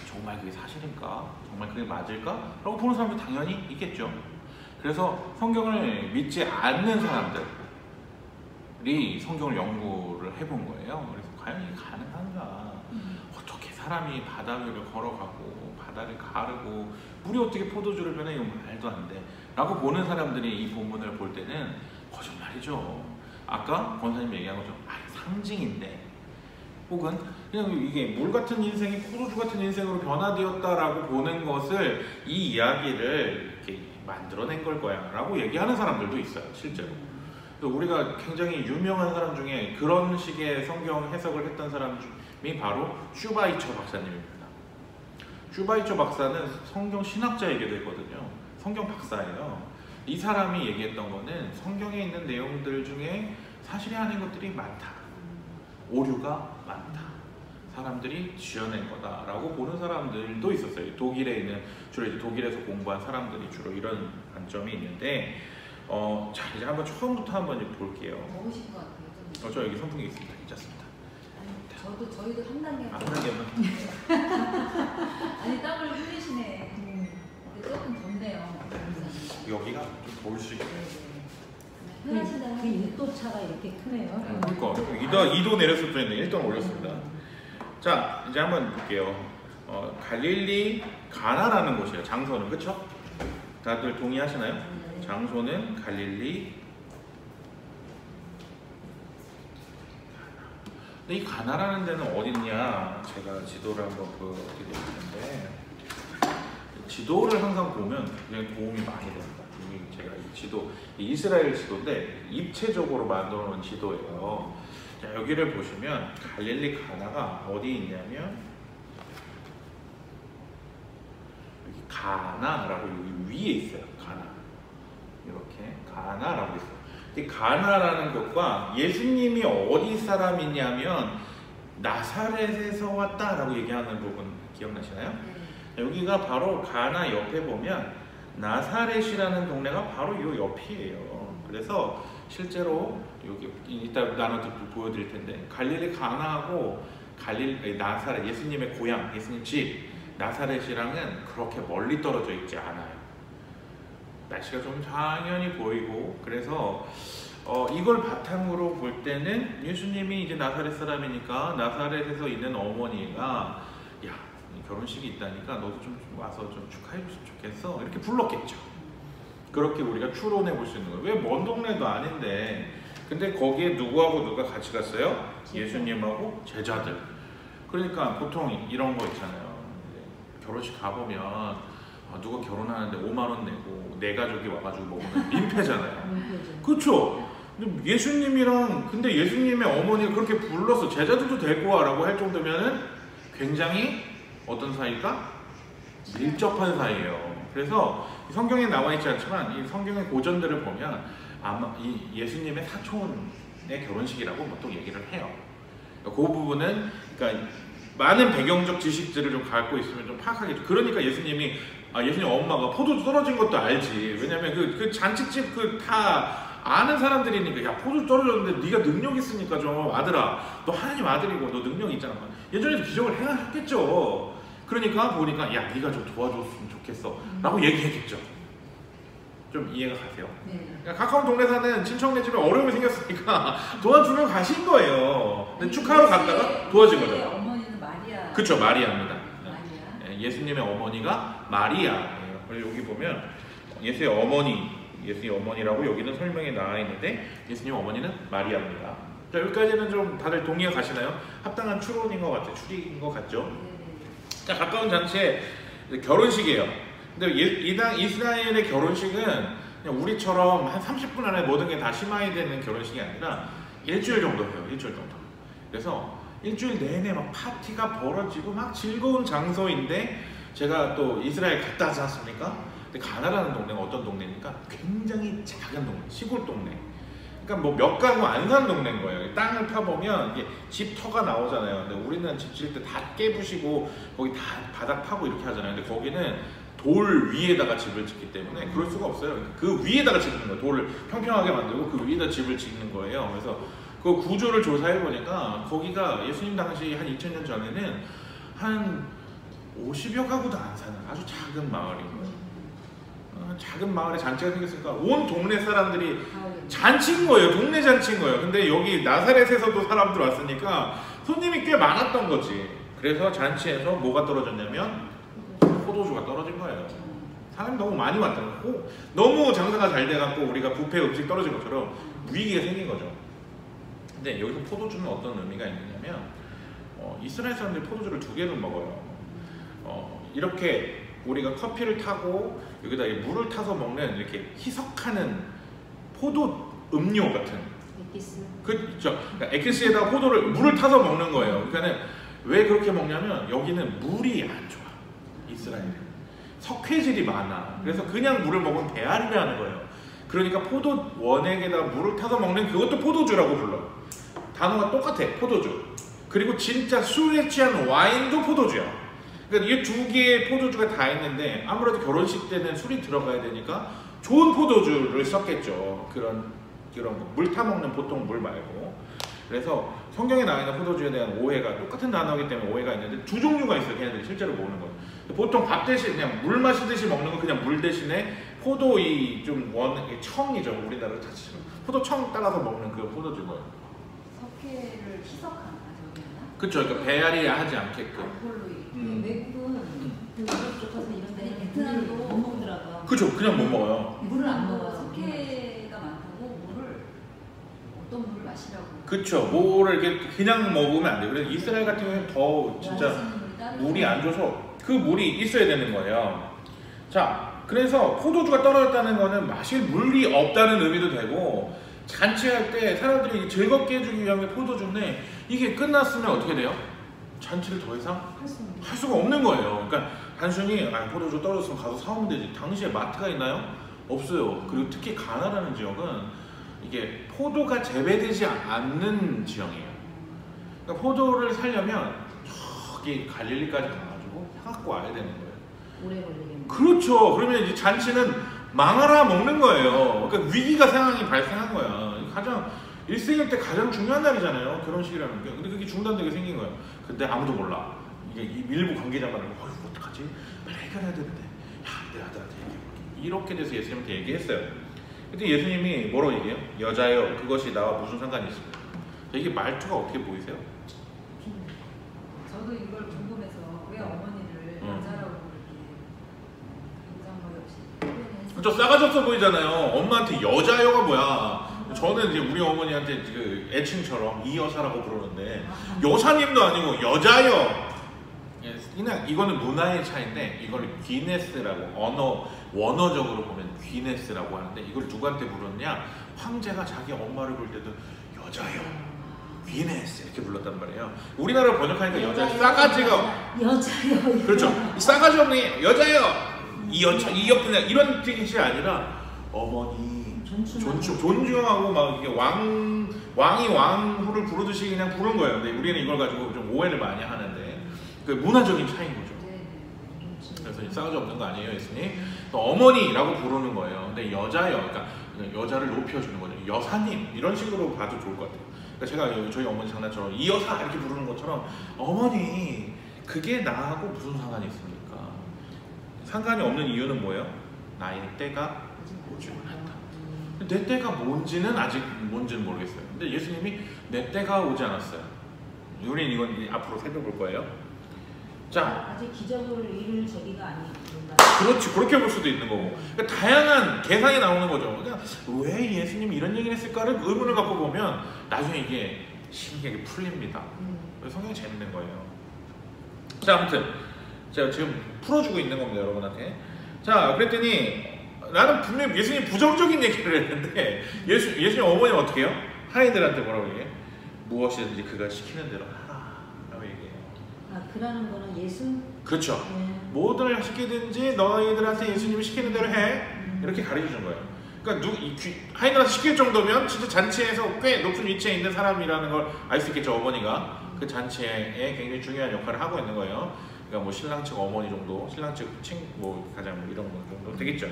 S1: 정말 그게 사실인가? 정말 그게 맞을까? 라고 보는 사람도 당연히 있겠죠. 그래서 성경을 믿지 않는 사람들이 성경을 연구를 해본 거예요. 그래서 과연 이게 가능한가? 어떻게 사람이 바다 위를 걸어가고 바다를 가르고 물이 어떻게 포도주를 변해? 이건 말도 안 돼. 라고 보는 사람들이 이 본문을 볼 때는 거짓말이죠. 아까 권사님 얘기한 것처럼 상징인데 혹은 그냥 이게 물 같은 인생이 포도주 같은 인생으로 변화되었다라고 보는 것을 이 이야기를 이렇게 만들어낸 걸 거야 라고 얘기하는 사람들도 있어요. 실제로. 우리가 굉장히 유명한 사람 중에 그런 식의 성경 해석을 했던 사람 중이 바로 슈바이처 박사님입니다. 슈바이처 박사는 성경 신학자이기도 했거든요. 성경 박사예요. 이 사람이 얘기했던 거는 성경에 있는 내용들 중에 사실이 아닌 것들이 많다. 오류가 많다. 사람들이 지어낸 거다라고 보는 사람들도 있었어요. 독일에 있는 주로 이제 독일에서 공부한 사람들이 주로 이런 관점이 있는데, 자 이제 한번 처음부터 한번 이제 볼게요.
S2: 먹으신 것 같아요. 좀.
S1: 저 여기 선풍기 있습니다. 괜찮습니다.
S2: 아니, 저희도 한 단계.
S1: 한 단계만.
S2: 아니 땀을 흘리시네. 근데 조금 덥네요.
S1: 여기가 좀 더울 수 있어요.
S2: 흔하시다.
S3: 그 1도 차가 이렇게 크네요.
S1: 그러니까 2도 내렸을 뿐인데 1도 올렸습니다. 자 이제 한번 볼게요. 갈릴리 가나라는 곳이에요. 장소는 그쵸? 다들 동의하시나요? 장소는 갈릴리. 근데 이 가나라는 데는 어딨냐? 제가 지도를 한번 보여드릴 텐데 지도를 항상 보면 굉장히 도움이 많이 됩니다. 제가 이 지도, 이 이스라엘 지도인데 입체적으로 만들어 놓은 지도예요. 자, 여기를 보시면 갈릴리 가나가 어디 있냐면 여기 가나라고 여기 위에 있어요. 가나. 이렇게 가나라고 있어요. 이 가나라는 것과 예수님이 어디 사람이냐면 나사렛에서 왔다라고 얘기하는 부분 기억나시나요? 여기가 바로 가나 옆에 보면 나사렛이라는 동네가 바로 이 옆이에요. 그래서 실제로 여기 이따 나눠서 보여드릴 텐데 갈릴리 가나하고 갈릴리 나사렛 예수님의 고향 예수님 집 나사렛이랑은 그렇게 멀리 떨어져 있지 않아요. 날씨가 좀 당연히 보이고 그래서 이걸 바탕으로 볼 때는 예수님이 이제 나사렛 사람이니까 나사렛에서 있는 어머니가 야 결혼식이 있다니까 너도 좀 와서 좀 축하해 줬으면 좋겠어 이렇게 불렀겠죠. 그렇게 우리가 추론해 볼 수 있는 거예요. 왜 먼 동네도 아닌데 근데 거기에 누구하고 누가 같이 갔어요? 예수님하고 제자들. 그러니까 보통 이런 거 있잖아요. 결혼식 가보면 누가 결혼하는데 5만 원 내고 내 가족이 와가지고 먹으면 민폐잖아요. 그렇죠? 근데 예수님의 어머니가 그렇게 불러서 제자들도 데리고 와라고 할 정도면은 굉장히 어떤 사이가 밀접한 사이예요. 그래서 성경에 나와 있지 않지만 이 성경의 고전들을 보면 아마 이 예수님의 사촌의 결혼식이라고 보통 얘기를 해요. 그 부분은 그러니까 많은 배경적 지식들을 좀 갖고 있으면 좀 파악하겠죠. 그러니까 예수님 엄마가 포도주 떨어진 것도 알지. 왜냐면 그 잔치집 다 아는 사람들이니까 야 포도주 떨어졌는데 네가 능력 있으니까 좀 아들아 너 하나님 아들이고 너 능력 있잖아. 예전에도 기적을 해놨겠죠. 그러니까 보니까 야 네가 좀 도와줬으면 좋겠어 라고 얘기했겠죠. 좀 이해가 가세요?
S2: 네.
S1: 그러니까 가까운 동네 사는 친척네 집에 어려움이 생겼으니까 도와주러 가신 거예요. 근데 축하하러 갔다가 도와진 거죠.
S2: 어머니는 마리아.
S1: 그렇죠, 마리아입니다.
S2: 마리아.
S1: 예수님의 어머니가 마리아예요. 그리고 여기 보면 예수의 어머니라고 여기는 설명이 나와 있는데 예수님 어머니는 마리아입니다. 자, 여기까지는 좀 다들 동의가 가시나요? 합당한 추론인 것 같아요. 추리인 것 같죠?
S2: 네.
S1: 자, 가까운 잔치에 결혼식이에요. 근데 이스라엘의 결혼식은 그냥 우리처럼 한 30분 안에 모든 게 다 심화해야 되는 결혼식이 아니라 일주일 정도 해요. 일주일 정도. 그래서 일주일 내내 막 파티가 벌어지고 막 즐거운 장소인데 제가 또 이스라엘 갔다 하지 않습니까? 근데 가나라는 동네가 어떤 동네입니까? 굉장히 작은 동네, 시골 동네. 그러니까 뭐 몇 가구 안 사는 동네인 거예요. 땅을 파보면 이게 집 터가 나오잖아요. 근데 우리는 집 지을 때 다 깨부시고 거기 다 바닥 파고 이렇게 하잖아요. 근데 거기는 돌 위에다가 집을 짓기 때문에 그럴 수가 없어요. 그 위에다가 짓는 거예요. 돌을 평평하게 만들고 그 위에다 집을 짓는 거예요. 그래서 그 구조를 조사해 보니까 거기가 예수님 당시 한 2000년 전에는 한 50여 가구도 안 사는 아주 작은 마을인 거예요. 작은 마을에 잔치가 생겼으니까 온 동네 사람들이 잔치인 거예요. 동네 잔치인 거예요. 근데 여기 나사렛에서도 사람들 왔으니까 손님이 꽤 많았던 거지. 그래서 잔치에서 뭐가 떨어졌냐면 포도주가 떨어진 거예요. 사람이 너무 많이 왔다는 거고 너무 장사가 잘 돼갖고 우리가 뷔페 음식 떨어진 것처럼 위기가 생긴 거죠. 근데 여기서 포도주는 어떤 의미가 있느냐면 이스라엘 사람들이 포도주를 2개를 먹어요. 이렇게 우리가 커피를 타고 여기다 물을 타서 먹는 이렇게 희석하는 포도 음료 같은
S3: 엑기스.
S1: 그렇죠. 그러니까 엑기스에다가 물을 타서 먹는 거예요. 그러니까는 왜 그렇게 먹냐면 여기는 물이 안 좋아. 이스라엘은 석회질이 많아. 그래서 그냥 물을 먹으면 배앓이를 하는 거예요. 그러니까 포도 원액에다 물을 타서 먹는 그것도 포도주라고 불러. 단어가 똑같아. 포도주. 그리고 진짜 술에 취한 와인도 포도주야. 그러니까 이 2개의 포도주가 다 있는데 아무래도 결혼식 때는 술이 들어가야 되니까 좋은 포도주를 썼겠죠. 그런 물 타먹는 보통 물 말고. 그래서 성경에 나와 있는 포도주에 대한 오해가 똑같은 단어이기 때문에 오해가 있는데 2종류가 있어요. 걔네들이 실제로 먹는 거. 보통 밥 대신 그냥 물 마시듯이 먹는 건 그냥 물 대신에 포도 청이죠. 우리나라로 자치면 포도청 따라서 먹는 그 포도주고요.
S2: 석회를 희석하나 저기나?
S1: 그쵸. 그러니까 배앓이 하지 않게끔.
S2: 알코올로
S3: 외국은 그 유럽 쪽에서 이런 데는
S2: 베트남도
S3: 못 먹더라고요.
S1: 그쵸. 그냥 못 먹어요.
S3: 물을 안 먹어요.
S2: 석회가 많다고 어떤 물을 마시라고.
S1: 그쵸. 뭐를 이렇게 그냥 먹으면 안 돼요. 그래서 이스라엘 같은 경우는 더 진짜 물이 안 줘서 그 물이 있어야 되는 거예요. 자, 그래서 포도주가 떨어졌다는 거는 마실 물이 없다는 의미도 되고 잔치할 때 사람들이 즐겁게 해주기 위한 포도주인데 이게 끝났으면 어떻게 돼요? 잔치를 더 이상 할 수가 없는 거예요. 그러니까 단순히 포도주 떨어졌으면 가서 사오면 되지. 당시에 마트가 있나요? 없어요. 그리고 특히 가나라는 지역은 이게 포도가 재배되지 않는 지형이에요. 그러니까 포도를 살려면 저기 갈릴리까지 가가지고 사갖고 와야 되는 거예요.
S3: 오래 걸리겠네.
S1: 그렇죠. 그러면 이제 잔치는 망하라 먹는 거예요. 그러니까 위기가 상황이 발생한 거야. 가장 일생일 때 가장 중요한 날이잖아요. 결혼식이라는 게. 근데 그게 중단되게 생긴 거예요. 근데 아무도 몰라. 이게 일부 관계자만 알고, 어떡하지? 빨리 해결해야 되는데. 야, 내 아들한테 얘기해볼게. 이렇게 돼서 예수님한테 얘기했어요. 근데 예수님이 뭐라고 얘기해요? 여자여, 그것이 나와 무슨 상관이 있습니까? 이게 말투가 어떻게 보이세요?
S2: 저도 이걸 궁금해서 왜 어머니를 여자라고 그렇게 인정거리 없이 표현했어요.
S1: 저 싸가지 없어 보이잖아요. 엄마한테 여자여가 뭐야? 저는 이제 우리 어머니한테 그 애칭처럼 이 여사라고 부르는데 여사님도 아니고 여자여. 그냥 이거는 문화의 차이인데 이걸 귀네스라고 원어적으로 보면 귀네스라고 하는데 이걸 누구한테 부르느냐? 황제가 자기 엄마를 볼 때도 여자여, 귀네스 이렇게 불렀단 말이에요. 우리나라 번역하니까 여자 싸가지가
S3: 여자여.
S1: 그렇죠. 이 싸가지 없는 여자여, 이 옆에 이런 뜻이 아니라 어머니 존중하고 막 이게 왕이 왕후를 부르듯이 그냥 부른 거예요. 근데 우리는 이걸 가지고 좀 오해를 많이 하는데 그 문화적인 차이인 거죠. 그래서 싸가지 없는 거 아니에요, 예수님? 또 어머니라고 부르는 거예요. 근데 여자여, 그러니까 여자를 높여주는 거죠. 여사님 이런 식으로 봐도 좋을 것 같아요. 그러니까 제가 저희 어머니 장난처럼 이 여사 이렇게 부르는 것처럼 어머니 그게 나하고 무슨 상관이 있습니까? 상관이 없는 이유는 뭐예요? 나의 때가 오지 않았다. 내 때가 뭔지는 아직 뭔지는 모르겠어요. 근데 예수님이 내 때가 오지 않았어요. 우리는 이건 앞으로 살펴볼 거예요. 자,
S3: 아직 기적을 이룰 저기가 아닌가.
S1: 그렇지, 그렇게 볼 수도 있는 거고. 그러니까 다양한 계산이 나오는 거죠. 그러니까 왜 예수님이 이런 얘기를 했을까를 의문을 갖고 보면 나중에 이게 신기하게 풀립니다. 성경이 재밌는 거예요. 자, 아무튼 제가 지금 풀어주고 있는 겁니다, 여러분한테. 자, 그랬더니 나는 분명히 예수님 부정적인 얘기를 했는데 예수님 어머니는 어떻게 해요? 하인들한테 뭐라고 얘기해요? 무엇이든지 그가 시키는 대로 하라 라고 얘기해요.
S3: 아, 그라는 거는 예수?
S1: 그렇죠. 뭐든 시키든지 너희들한테 예수님이 시키는 대로 해. 이렇게 가르쳐준 거예요. 그러니까 하인들한테 시킬 정도면 진짜 잔치에서 꽤 높은 위치에 있는 사람이라는 걸 알 수 있겠죠. 어머니가 그 잔치에 굉장히 중요한 역할을 하고 있는 거예요. 그러니까 뭐 신랑 측 어머니 정도, 신랑 측 뭐 가장 뭐 이런 거 정도 되겠죠.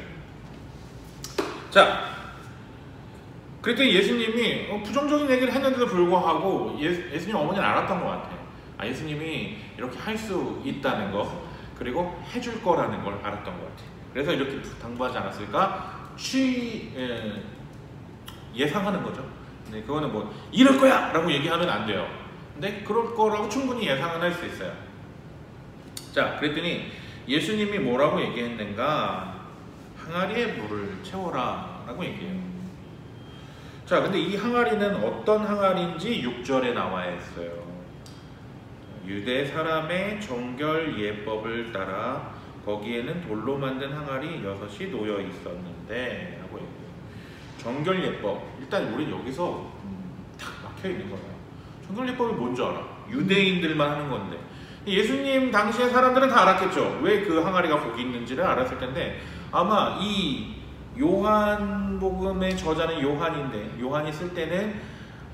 S1: 자, 그랬더니 예수님이 부정적인 얘기를 했는데도 불구하고 예수님 어머니는 알았던 것 같아요. 아, 예수님이 이렇게 할 수 있다는 거, 그리고 해줄 거라는 걸 알았던 것 같아요. 그래서 이렇게 당부하지 않았을까? 예상하는 거죠. 근데 그거는 뭐 이럴 거야! 라고 얘기하면 안 돼요. 근데 그럴 거라고 충분히 예상은 할 수 있어요. 자, 그랬더니 예수님이 뭐라고 얘기했는가? 항아리에 물을 채워라 라고 얘기해요. 자, 근데 이 항아리는 어떤 항아리인지 6절에 나와 있어요. 유대 사람의 정결 예법을 따라 거기에는 돌로 만든 항아리 6이 놓여 있었는데 라고 얘기해요. 정결 예법, 일단 우린 여기서 딱 막혀 있는 거예요. 정결 예법이 뭔지 알아? 유대인들만 하는 건데 예수님 당시의 사람들은 다 알았겠죠. 왜 그 항아리가 거기 있는지를 알았을 텐데 아마 이 요한복음의 저자는 요한인데 요한이 쓸 때는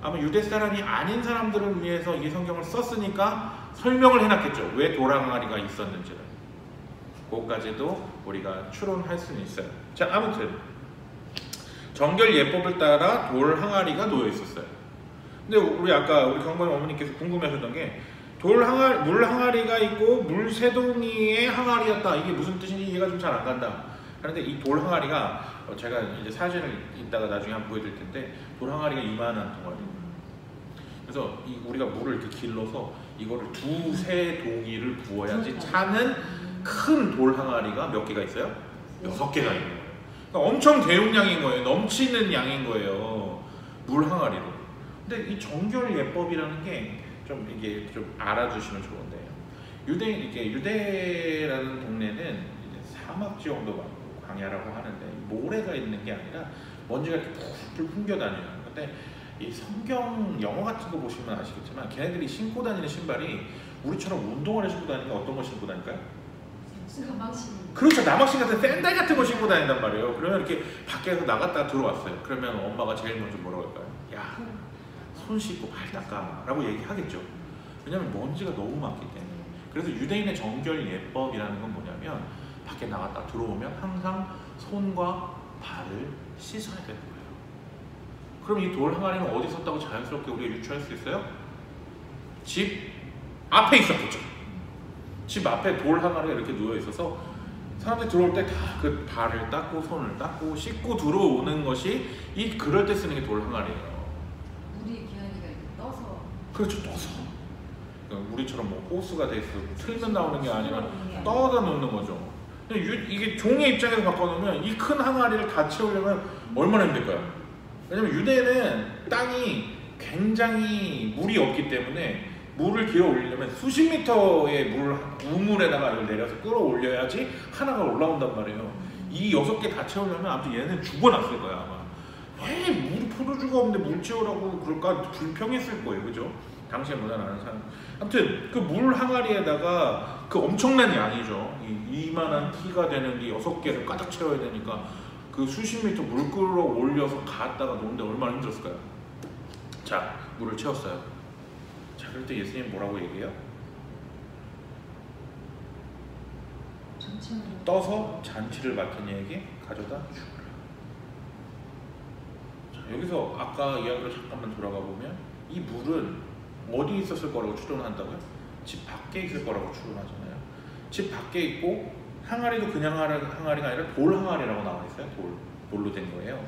S1: 아마 유대 사람이 아닌 사람들을 위해서 이 성경을 썼으니까 설명을 해놨겠죠. 왜 돌항아리가 있었는지를. 그것까지도 우리가 추론할 수는 있어요. 자, 아무튼 정결 예법을 따라 돌항아리가 놓여 있었어요. 근데 우리 아까 우리 경범 어머니께서 궁금해하셨던 게 물 항아리가 있고 물세동이의 항아리였다. 이게 무슨 뜻인지 이해가 좀 잘 안 간다. 그런데 이 돌 항아리가 제가 이제 사진을 이따가 나중에 한번 보여드릴 텐데 돌 항아리가 이만한 덩어리예요. 그래서 우리가 물을 이렇게 길러서 이거를 두세 동이를 부어야지 차는 큰 돌 항아리가 몇 개가 있어요? 6개가 있는 거예요. 그러니까 엄청 대용량인 거예요. 넘치는 양인 거예요. 물 항아리로. 근데 이 정결 예법이라는 게 좀 이게 좀 알아주시면 좋은데요. 유대라는 동네는 이제 사막 지형도 많고 광야라고 하는데 모래가 있는 게 아니라 먼지가 이렇게 풀풀 풍겨 다녀요. 근데 이 성경 영어 같은 거 보시면 아시겠지만 걔네들이 신고 다니는 신발이 우리처럼 운동화를 신고 다니는 게 어떤 거 신고 다닐까요? 그렇죠. 남학생 같은 샌들 같은 거 신고 다닌단 말이에요. 그러면 이렇게 밖에서 나갔다가 들어왔어요. 그러면 엄마가 제일 먼저 뭐라고 할까요? 야, 손 씻고 발 닦아 라고 얘기하겠죠. 왜냐면 먼지가 너무 많기 때문에. 그래서 유대인의 정결 예법이라는 건 뭐냐면 밖에 나갔다 들어오면 항상 손과 발을 씻어야 되는 거예요. 그럼 이 돌 항아리는 어디 있었다고 자연스럽게 우리가 유추할 수 있어요? 집 앞에 있었겠죠. 집 앞에 돌 항아리가 이렇게 누워 있어서 사람들이 들어올 때 다 그 발을 닦고 손을 닦고 씻고 들어오는 것이 이 그럴 때 쓰는 게 돌 항아리예요.
S2: 물이 기한이가 떠서.
S1: 그렇죠, 떠서. 그러니까 우리처럼 뭐 호스가 돼 있어 틀면 나오는 게 아니라 떠다 놓는 거죠. 이게 종의 입장에서 바꿔놓으면 이 큰 항아리를 다 채우려면 얼마나 힘들까요? 왜냐면 유대는 땅이 굉장히 물이 없기 때문에 물을 기어 올리려면 수십 미터의 우물에다가 이걸 내려서 끌어올려야지 하나가 올라온단 말이에요. 이 6개 다 채우려면 아무튼 얘는 죽어났을 거야 아마. 왜 물이 포도주가 없는데 물 채우라고 그럴까 불평했을 거예요, 그죠? 당시에 문화를 아는 사람. 아무튼 그 물 항아리에다가 그 엄청난 양이죠. 이만한 키가 되는 이 6개를 가득 채워야 되니까 그 수십 미터 물 끌어올려서 갔다가 노는데 얼마나 힘들었을까요? 자, 물을 채웠어요. 자, 그럴 때 예수님 뭐라고 얘기해요? 떠서 잔치를 맡은 이에게 가져다 주라. 자, 여기서 아까 이야기로 잠깐만 돌아가 보면 이 물은 어디 있었을 거라고 추론한다고요? 집 밖에 있을 거라고 추론하잖아요. 집 밖에 있고 항아리도 그냥 항아리가 아니라 돌 항아리라고 나와 있어요. 돌로 된 거예요.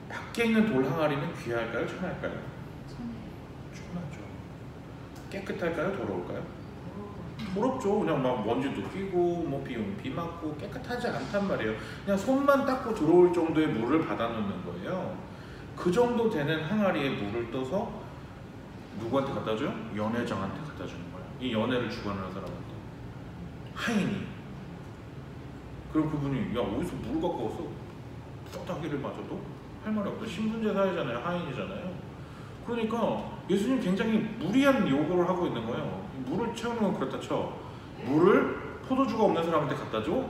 S1: 밖에 있는 돌 항아리는 귀할까요? 천할까요? 천하죠. 깨끗할까요? 더러울까요? 더럽죠. 그냥 막 먼지도 끼고 뭐 비 맞고 깨끗하지 않단 말이에요. 그냥 손만 닦고 들어올 정도의 물을 받아놓는 거예요. 그 정도 되는 항아리에 물을 떠서 누구한테 갖다 줘요? 연회장한테 갖다 주는 거예요. 이 연회를 주관하는 사람한테. 하인이. 그럼 그분이 야 어디서 물 갖고 왔어? 썩다기를 맞아도 할 말이 없죠. 신분제사회잖아요. 하인이잖아요. 그러니까 예수님 굉장히 무리한 요구를 하고 있는 거예요. 물을 채우는 건 그렇다 쳐. 물을 포도주가 없는 사람한테 갖다 줘?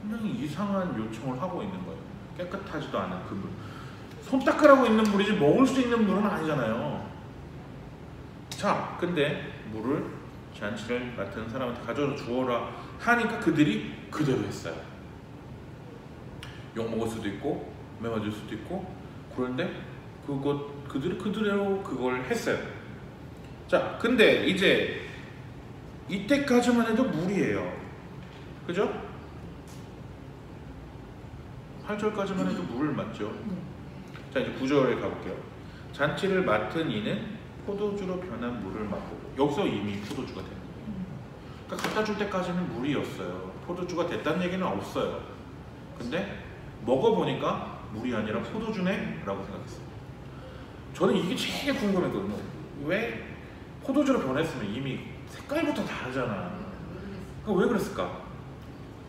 S1: 굉장히 이상한 요청을 하고 있는 거예요. 깨끗하지도 않은 그 물. 손 닦으라고 있는 물이지 먹을 수 있는 물은 아니잖아요. 자, 근데 물을 잔치를 맡은 사람한테 가져다 주어라 하니까 그들이 그대로 했어요. 욕먹을 수도 있고 매맞을 수도 있고 그런데 그들이 그대로 그걸 했어요. 자, 근데 이제 이때까지만 해도 물이에요. 그죠? 8절까지만 해도 물을 맞죠. 자, 이제 9절에 가볼게요. 잔치를 맡은 이는 포도주로 변한 물을 맛보고, 여기서 이미 포도주가 된 거예요. 그러니까 갖다 줄 때까지는 물이었어요. 포도주가 됐다는 얘기는 없어요. 근데 먹어보니까 물이 아니라 포도주네? 라고 생각했어요. 저는 이게 제일 궁금했거든요. 왜 포도주로 변했으면 이미 색깔부터 다르잖아. 그럼 왜 그랬을까?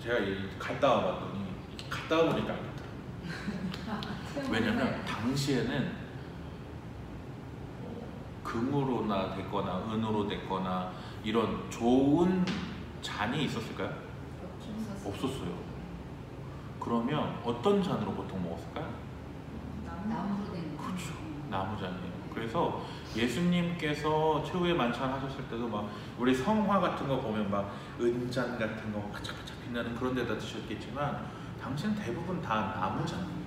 S1: 제가 갔다 와봤더니 갔다 와보니까 알겠더라고요. 왜냐면 당시에는 금으로나 됐거나 은으로 됐거나 이런 좋은 잔이 있었을까요? 없었어요. 그러면 어떤 잔으로 보통 먹었을까요?
S2: 나무로 된 거.
S1: 그렇죠. 나무잔이에요. 그래서 예수님께서 최후의 만찬 하셨을 때도 막 우리 성화 같은 거 보면 막 은잔 같은 거 반짝반짝 빛나는 그런 데다 드셨겠지만 당시는 대부분 다 나무잔이에요.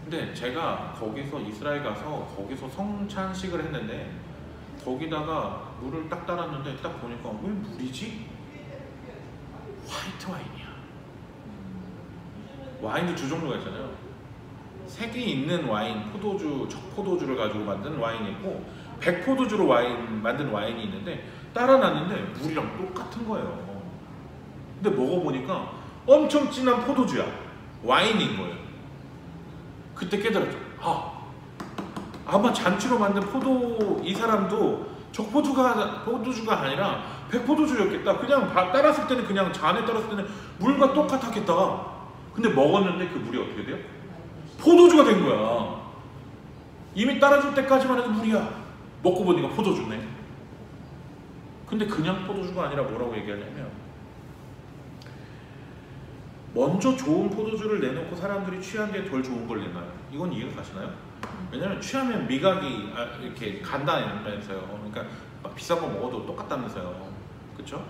S1: 근데 제가 거기서 이스라엘 가서 거기서 성찬식을 했는데 거기다가 물을 딱 따랐는데 딱 보니까 왜 물이지? 화이트 와인이야. 와인도 두 종류가 있잖아요. 색이 있는 와인, 포도주, 적포도주를 가지고 만든 와인이 있고 백포도주로 만든 와인이 있는데 따라놨는데 물이랑 똑같은 거예요. 근데 먹어보니까 엄청 진한 포도주야. 와인인 거예요. 그때 깨달았죠. 아마 잔치로 만든 이 사람도 포도주가 아니라 백포도주였겠다. 그냥 따랐을 때는 그냥 잔에 따랐을 때는 물과 똑같았겠다. 근데 먹었는데 그 물이 어떻게 돼요? 포도주가 된 거야. 이미 따라줄 때까지만 해도 물이야. 먹고 보니까 포도주네. 근데 그냥 포도주가 아니라 뭐라고 얘기하냐면 먼저 좋은 포도주를 내놓고 사람들이 취한 뒤에 덜 좋은 걸 내놔요. 이건 이해가 가시나요? 왜냐면 취하면 미각이 이렇게 간다면서요. 그러니까 막 비싼 거 먹어도 똑같다면서요. 그쵸?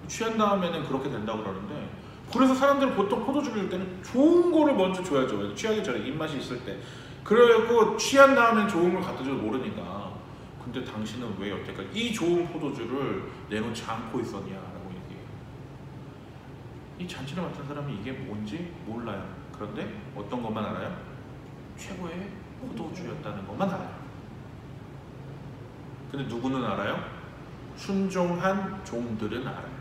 S1: 취한 다음에는 그렇게 된다고 그러는데, 그래서 사람들은 보통 포도주를 줄 때는 좋은 거를 먼저 줘야죠. 취하기 전에 입맛이 있을 때. 그리고 취한 다음엔 좋은 걸 갖다 줘도 모르니까. 근데 당신은 왜 여태까지 이 좋은 포도주를 내놓지 않고 있었냐라고 얘기해요. 이 잔치를 맡은 사람이 이게 뭔지 몰라요. 그런데 어떤 것만 알아요? 최고의 포도주였다는 것만 알아요. 근데 누구는 알아요? 순종한 종들은 알아요.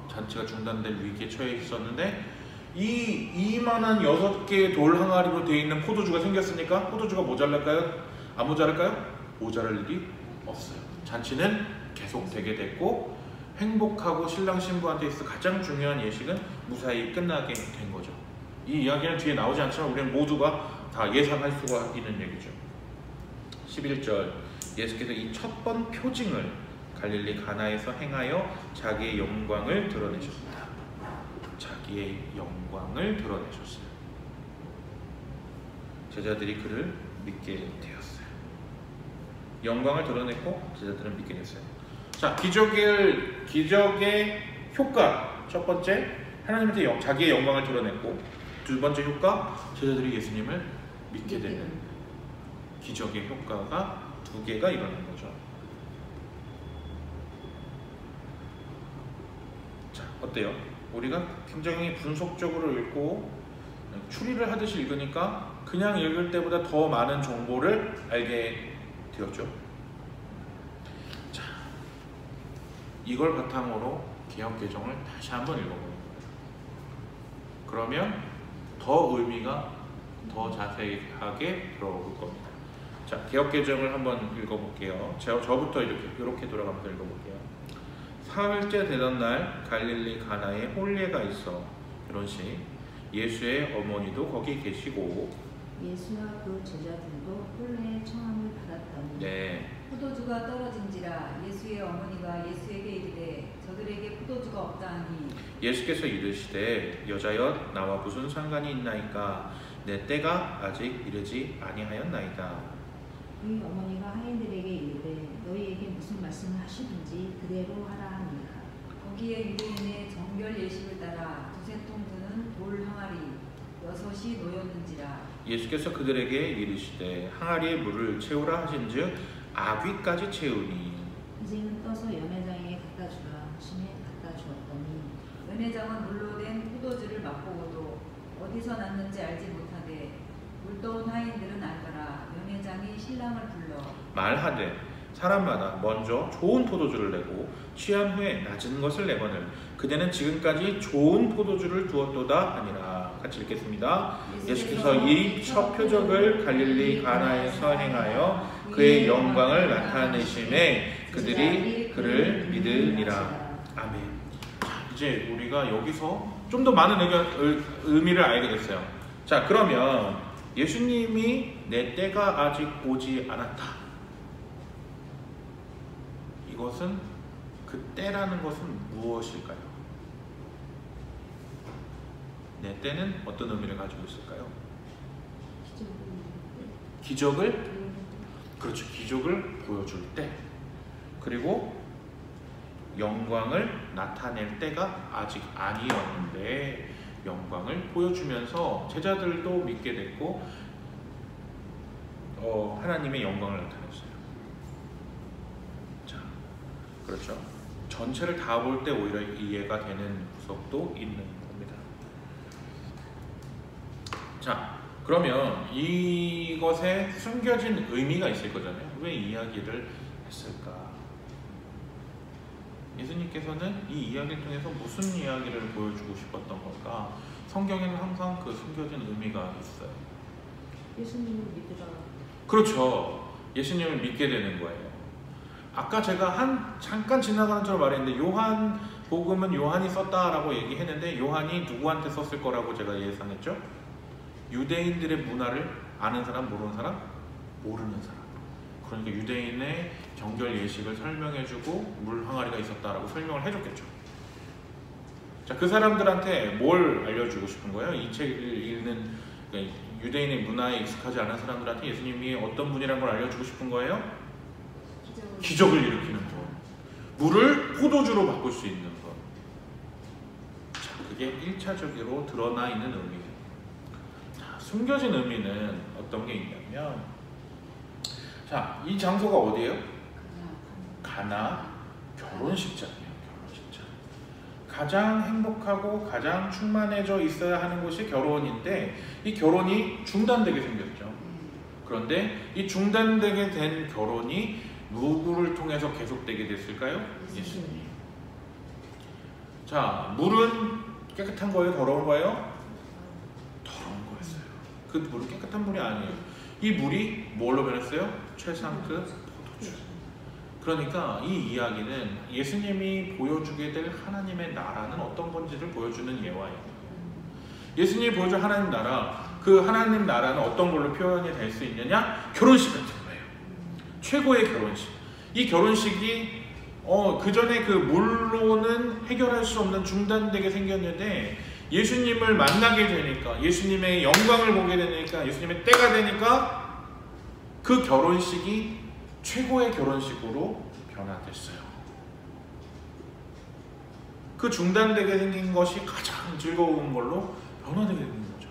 S1: 잔치가 중단될 위기에 처해 있었는데 이만한 6개의 돌 항아리로 되어 있는 포도주가 생겼으니까 포도주가 모자랄까요? 안 모자랄까요? 모자랄 일이 없어요. 잔치는 계속되게 됐고 행복하고 신랑 신부한테 있어 가장 중요한 예식은 무사히 끝나게 된 거죠. 이 이야기는 뒤에 나오지 않지만 우리는 모두가 다 예상할 수가 있는 얘기죠. 11절, 예수께서 이 첫 번 표징을 갈릴리 가나에서 행하여 자기의 영광을 드러내셨다. 자기의 영광을 드러내셨어요. 제자들이 그를 믿게 되었어요. 영광을 드러냈고 제자들은 믿게 됐어요. 자, 기적의 효과. 첫 번째, 하나님한테 자기의 영광을 드러냈고, 두 번째 효과, 제자들이 예수님을 믿게 되는 기적의 효과가 2개가 일어난 거죠. 자, 어때요? 우리가 굉장히 분석적으로 읽고 추리를 하듯이 읽으니까 그냥 읽을 때보다 더 많은 정보를 알게 되었죠. 자, 이걸 바탕으로 개역개정을 다시 한번 읽어보는 거예요. 그러면 더 의미가 더 자세하게 들어올 겁니다. 자, 개역개정을 한번 읽어볼게요. 저부터 이렇게 돌아가면서 읽어볼게요. 사흘째 되던 날 갈릴리 가나에 혼례가 있어. 이런 식. 예수의 어머니도 거기 계시고
S3: 예수와 그 제자들도 혼례의 청함을 받았더니
S1: 네.
S2: 포도주가 떨어진지라 예수의 어머니가 예수에게 이르되 저들에게 포도주가 없다 하니
S1: 예수께서 이르시되 여자여 나와 무슨 상관이 있나이까 내 때가 아직 이르지 아니하였나이다.
S3: 그 어머니가 하인들에게 이르되 너희에게 무슨 말씀을 하시든지 그대로 하라 하니라.
S2: 거기에 유대인의 정결 예식을 따라 2-3통 드는 돌 항아리 6이 놓였는지라.
S1: 예수께서 그들에게 이르시되 항아리에 물을 채우라 하신즉 아귀까지 채우니
S3: 이제는 떠서 연회장에 갖다 주라 하시매 갖다 주었더니
S2: 연회장은 물로 된 포도주를 맛보고도 어디서 났는지 알지 못하되 물떠온 하인들은 알더라. 연회장이 신랑을 불러
S1: 말하되 사람마다 먼저 좋은 포도주를 내고 취한 후에 낮은 것을 내거늘 그대는 지금까지 좋은 포도주를 두었도다 하니라. 같이 읽겠습니다. 예수께서 이 첫 표적을 갈릴리 가나에서 행하여 그의 영광을 나타내심에 그들이 그를 믿으니라. 아멘. 이제 우리가 여기서 좀 더 많은 의미를 알게 됐어요. 자, 그러면 예수님이 내 때가 아직 오지 않았다. 이것은 그 때라는 것은 무엇일까요? 내 때는 어떤 의미를 가지고 있을까요? 기적을 그렇죠. 기적을 보여줄 때, 그리고 영광을 나타낼 때가 아직 아니었는데 영광을 보여주면서 제자들도 믿게 됐고 하나님의 영광을 나타냈어요. 자, 그렇죠. 전체를 다 볼 때 오히려 이해가 되는 구석도 있는 겁니다. 자, 그러면 이것에 숨겨진 의미가 있을 거잖아요. 왜 이야기를 했을까? 예수님께서는 이 이야기를 통해서 무슨 이야기를 보여주고 싶었던 걸까? 성경에는 항상 그 숨겨진 의미가 있어요.
S3: 예수님을 믿으라.
S1: 그렇죠. 예수님을 믿게 되는 거예요. 아까 제가 잠깐 지나가는 줄 말했는데 요한 복음은 요한이 썼다라고 얘기했는데 요한이 누구한테 썼을 거라고 제가 예상했죠? 유대인들의 문화를 아는 사람, 모르는 사람? 모르는 사람. 그러니까 유대인의 정결 예식을 설명해주고 물 항아리가 있었다라고 설명을 해줬겠죠. 자, 그 사람들한테 뭘 알려주고 싶은 거예요? 이 책을 읽는 그러니까 유대인의 문화에 익숙하지 않은 사람들한테 예수님이 어떤 분이라는 걸 알려주고 싶은 거예요? 기적을 일으키는 분. 물을 포도주로 바꿀 수 있는 분. 자, 그게 1차적으로 드러나 있는 의미예요. 자, 숨겨진 의미는 어떤 게 있냐면, 자, 이 장소가 어디예요? 가나 결혼식장이에요. 결혼식장. 가장 행복하고 가장 충만해져 있어야 하는 곳이 결혼인데 이 결혼이 중단되게 생겼죠. 그런데 이 중단되게 된 결혼이 누구를 통해서 계속되게 됐을까요? 예수님. 자, 물은 깨끗한 거예요? 더러운 거예요? 더러운 거였어요. 그 물은 깨끗한 물이 아니에요. 이 물이 뭘로 변했어요? 최상급 포도주. 그러니까 이 이야기는 예수님이 보여주게 될 하나님의 나라는 어떤 건지를 보여주는 예화예요. 예수님이 보여줄 하나님 나라, 그 하나님 나라는 어떤 걸로 표현이 될 수 있느냐? 결혼식 같은 거예요. 최고의 결혼식. 이 결혼식이 그 전에 그 물로는 해결할 수 없는 중단되게 생겼는데 예수님을 만나게 되니까, 예수님의 영광을 보게 되니까, 예수님의 때가 되니까 그 결혼식이 최고의 결혼식으로 변화됐어요. 그 중단되게 생긴 것이 가장 즐거운 걸로 변화되게 되는 거죠.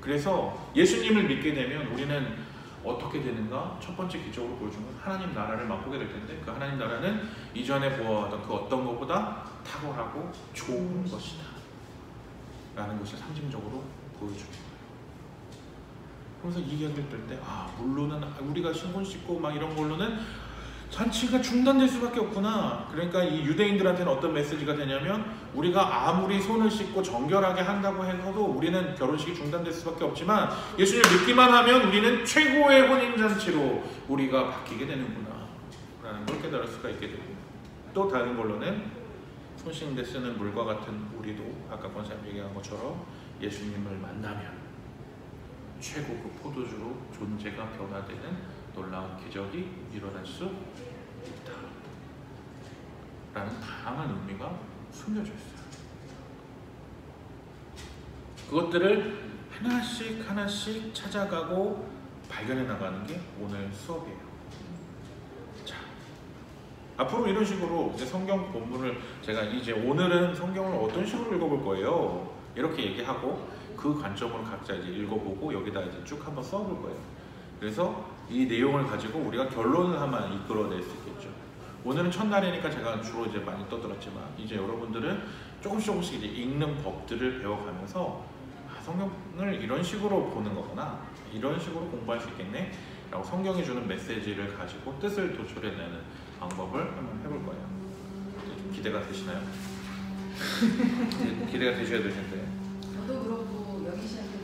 S1: 그래서 예수님을 믿게 되면 우리는 어떻게 되는가? 첫 번째 기적으로 보여주는 하나님 나라를 맛보게 될 텐데 그 하나님 나라는 이전에 보아왔던 그 어떤 것보다 탁월하고 좋은 것이다 라는 것을 상징적으로 보여주는 거예요. 그래서 이 이야기를 들 때 물로는 우리가 신분 씻고 막 이런 걸로는 잔치가 중단될 수밖에 없구나. 그러니까 이 유대인들한테는 어떤 메시지가 되냐면 우리가 아무리 손을 씻고 정결하게 한다고 해서도 우리는 결혼식이 중단될 수밖에 없지만 예수님을 믿기만 하면 우리는 최고의 혼인잔치로 우리가 바뀌게 되는구나 라는 걸 깨달을 수가 있게 되고, 또 다른 걸로는 손 씻는 데 쓰는 물과 같은 우리도 아까 권사님 얘기한 것처럼 예수님을 만나면 최고급 포도주로 존재가 변화되는 놀라운 기적이 일어날 수 있다 라는 다양한 의미가 숨겨져 있어요. 그것들을 하나씩 하나씩 찾아가고 발견해 나가는 게 오늘 수업이에요. 자, 앞으로 이런 식으로 이제 성경 본문을 제가 이제 오늘은 성경을 어떤 식으로 읽어볼 거예요 이렇게 얘기하고 그 관점으로 각자 이제 읽어보고 여기다 이제 쭉 한번 써볼 거예요. 그래서 이 내용을 가지고 우리가 결론을 한번 이끌어낼 수 있겠죠. 오늘은 첫날이니까 제가 주로 이제 많이 떠들었지만 이제 여러분들은 조금씩 이제 읽는 법들을 배워가면서 성경을 이런 식으로 보는 거구나, 이런 식으로 공부할 수 있겠네 라고 성경이 주는 메시지를 가지고 뜻을 도출해내는 방법을 한번 해볼 거예요. 좀 기대가 되시나요? 기대가 되셔야 될 텐데.
S2: 저도 그렇고 여기 시작해